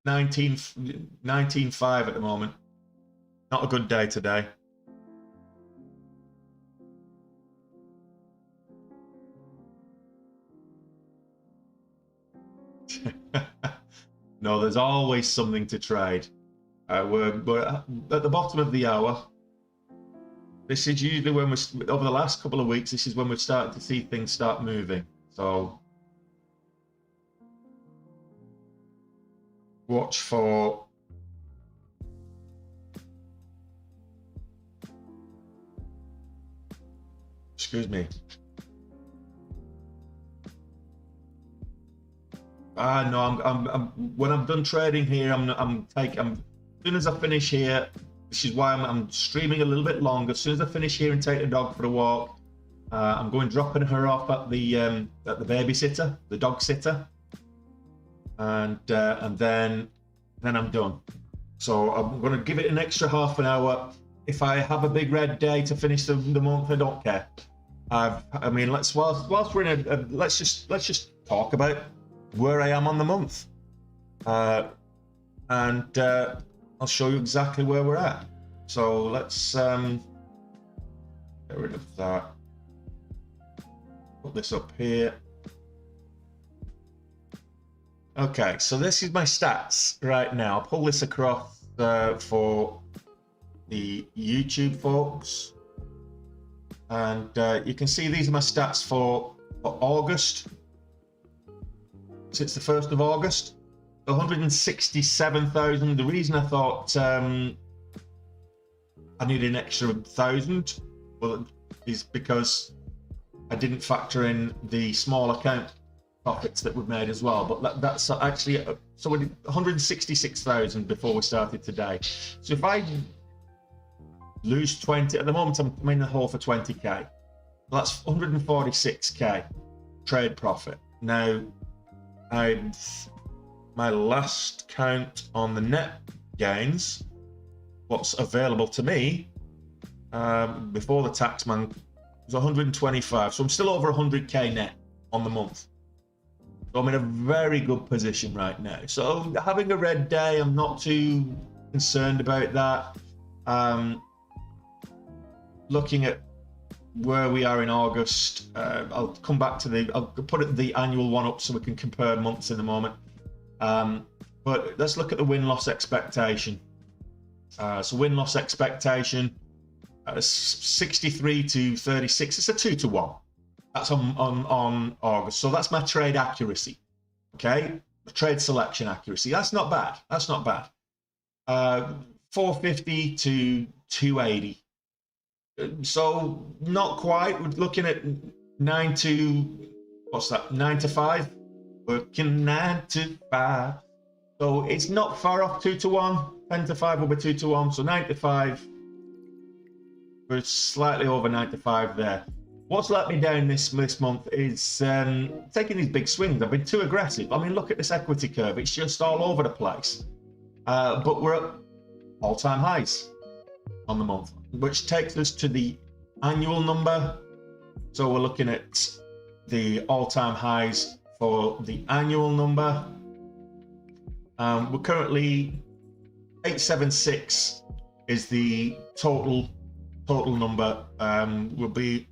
Speaker 1: 19.5 at the moment. Not a good day today. No, there's always something to trade. We're at the bottom of the hour. This is usually when we're, over the last couple of weeks, this is when we're starting to see things start moving. So watch for excuse me. No, I'm when I'm done trading here, as soon as I finish here, this is why I'm streaming a little bit longer. As soon as I finish here and take the dog for a walk, I'm going dropping her off at the babysitter, the dog sitter, and then I'm done. So I'm going to give it an extra half an hour. If I have a big red day to finish the month, I don't care. I mean, whilst we're in let's just talk about where I am on the month, and I'll show you exactly where we're at. So let's get rid of that. Put this up here. Okay, so this is my stats right now. I'll pull this across for the YouTube folks, and you can see these are my stats for August. Since the 1st of August, 167,000. The reason I thought I needed an extra 1,000 is because I didn't factor in the small account profits that we've made as well. But that's actually so we did 166,000 before we started today. So if I lose 20 at the moment, I'm in the hole for 20k. That's 146k trade profit. Now, my last count on the net gains, what's available to me before the tax man, was 125. So I'm still over 100k net on the month. So I'm in a very good position right now. So having a red day, I'm not too concerned about that. Looking at where we are in August, I'll come back to I'll put the annual one up so we can compare months in a moment. But let's look at the win-loss expectation. So win-loss expectation, 63 to 36. It's a 2-to-1. That's on August. So that's my trade accuracy. Okay, the trade selection accuracy. That's not bad. That's not bad. 450 to 280. So not quite. We're looking at 9 to what's that, 9 to 5? Working 9 to 5. So it's not far off 2 to 1. 10 to 5 will be 2 to 1. So 9 to 5. We're slightly over 9 to 5 there. What's let me down this month is taking these big swings. I've been too aggressive. I mean, look at this equity curve. It's just all over the place. But we're at all-time highs on the month, which takes us to the annual number. So we're looking at the all-time highs for the annual number. We're currently 876 is the total number. Will be,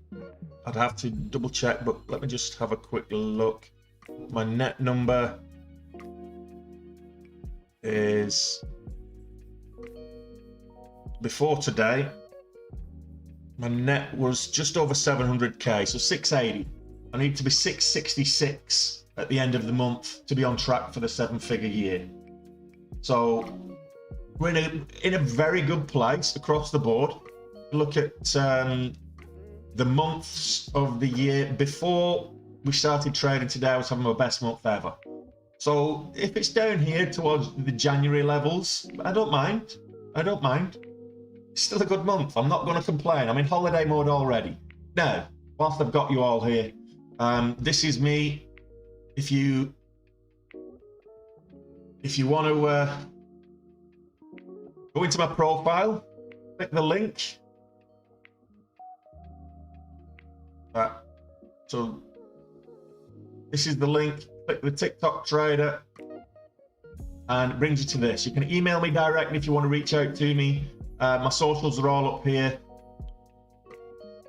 Speaker 1: I'd have to double check, but let me just have a quick look. My net number is, before today, my net was just over 700k, so 680. I need to be 666 at the end of the month to be on track for the 7-figure year. So we're in a very good place across the board. Look at the months of the year. Before we started trading today, I was having my best month ever. So if it's down here towards the January levels, I don't mind. It's still a good month. I'm not going to complain. I'm in holiday mode already. Now, whilst I've got you all here, this is me. If you want to go into my profile, click the link. So this is the link. Click the TikTok trader, and it brings you to this. You can email me directly if you want to reach out to me. My socials are all up here.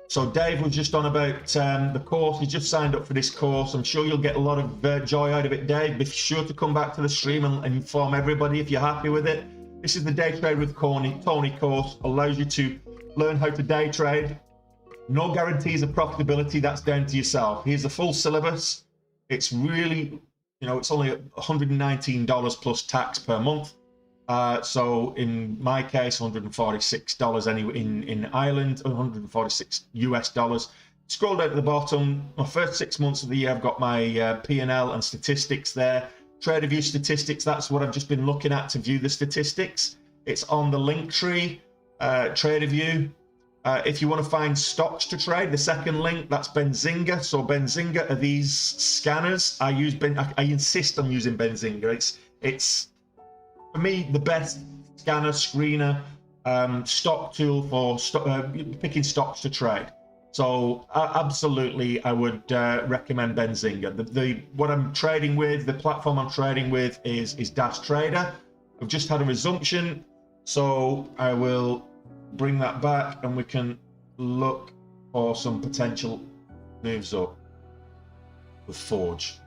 Speaker 1: So Dave was just on about the course. He just signed up for this course. I'm sure you'll get a lot of joy out of it, Dave. Be sure to come back to the stream and inform everybody if you're happy with it. This is the Day Trade with Tony course. Allows you to learn how to day trade. No guarantees of profitability. That's down to yourself. Here's the full syllabus. It's really, it's only $119 plus tax per month. So in my case, $146 anyway in Ireland, 146 US dollars. Scroll down to the bottom. My first 6 months of the year, I've got my P&L and statistics there. Trader view statistics, that's what I've just been looking at to view the statistics. It's on the link tree, Trader view. If you want to find stocks to trade, the second link, that's Benzinga. So Benzinga are these scanners. I insist on using Benzinga. It's for me the best scanner, screener, stock tool for picking stocks to trade. So absolutely, I would recommend Benzinga. What I'm trading with, the platform I'm trading with is Dash Trader. I've just had a resumption, so I will bring that back and we can look for some potential moves up with Forge.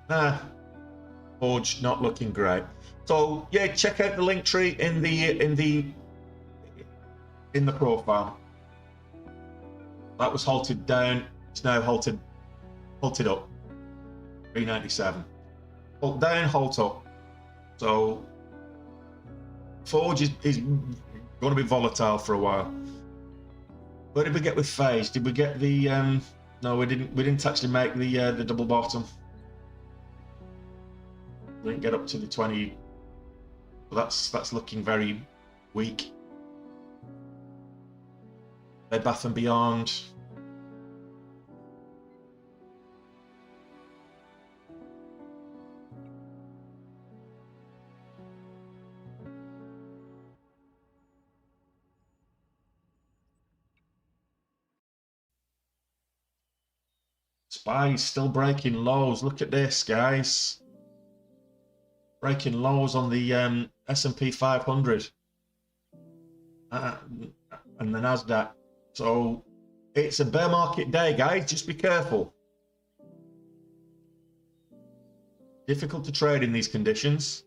Speaker 1: Forge not looking great. So yeah, check out the link tree in the profile. That was halted down. It's now halted up. 397. Halt down, halt up. So Forge is going to be volatile for a while. Where did we get with phase? Did we get the no, we didn't actually make the double bottom. We didn't get up to the 20. That's looking very weak. Bed Bath and Beyond. SPY's still breaking lows. Look at this, guys. Breaking lows on the S&P 500 and the NASDAQ. So it's a bear market day, guys. Just be careful. Difficult to trade in these conditions,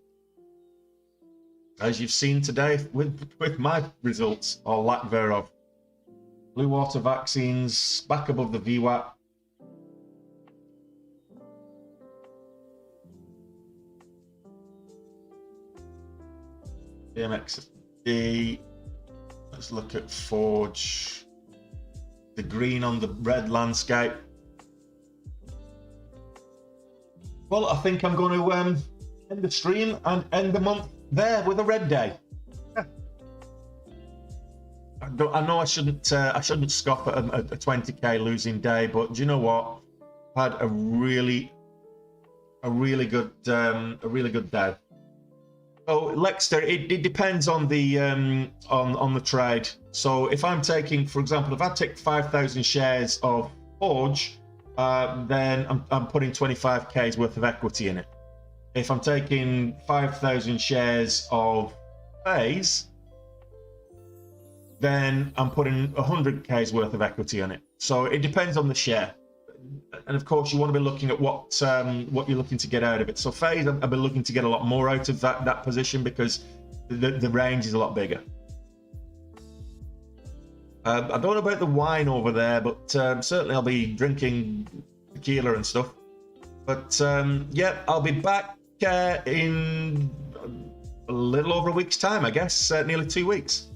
Speaker 1: as you've seen today with my results, or lack thereof. Blue water vaccines back above the VWAP. DMXD. Let's look at Forge. The green on the red landscape. Well, I think I'm going to end the stream and end the month there with a red day. Yeah. I know I shouldn't scoff at a 20k losing day, but do you know what? I've had a really good day. So Lexter, it depends on the trade. So if I'm taking, for example, if I take 5,000 shares of Forge, then I'm putting 25k's worth of equity in it. If I'm taking 5,000 shares of Phase, then I'm putting 100k's worth of equity on it. So it depends on the share. And of course, you want to be looking at what you're looking to get out of it. So Phase, I've been looking to get a lot more out of that position because the range is a lot bigger. I don't know about the wine over there, but certainly I'll be drinking tequila and stuff. But yeah, I'll be back in a little over a week's time, I guess, nearly 2 weeks.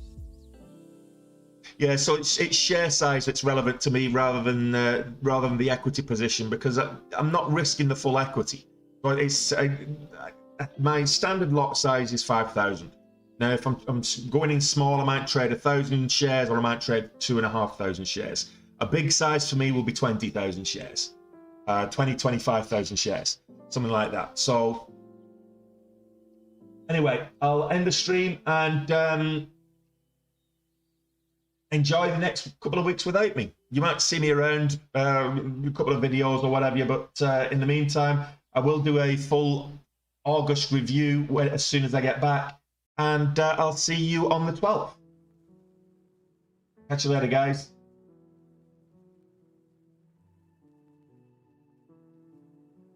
Speaker 1: Yeah, so it's share size that's relevant to me rather than the equity position, because I'm not risking the full equity. But it's my standard lot size is 5,000. Now, if I'm going in small, I might trade 1,000 shares, or I might trade 2,500 shares. A big size for me will be 20,000 shares, 25,000 shares, something like that. So anyway, I'll end the stream and enjoy the next couple of weeks without me. You might see me around a couple of videos or whatever, but in the meantime, I will do a full August review as soon as I get back, and I'll see you on the 12th. Catch you later, guys.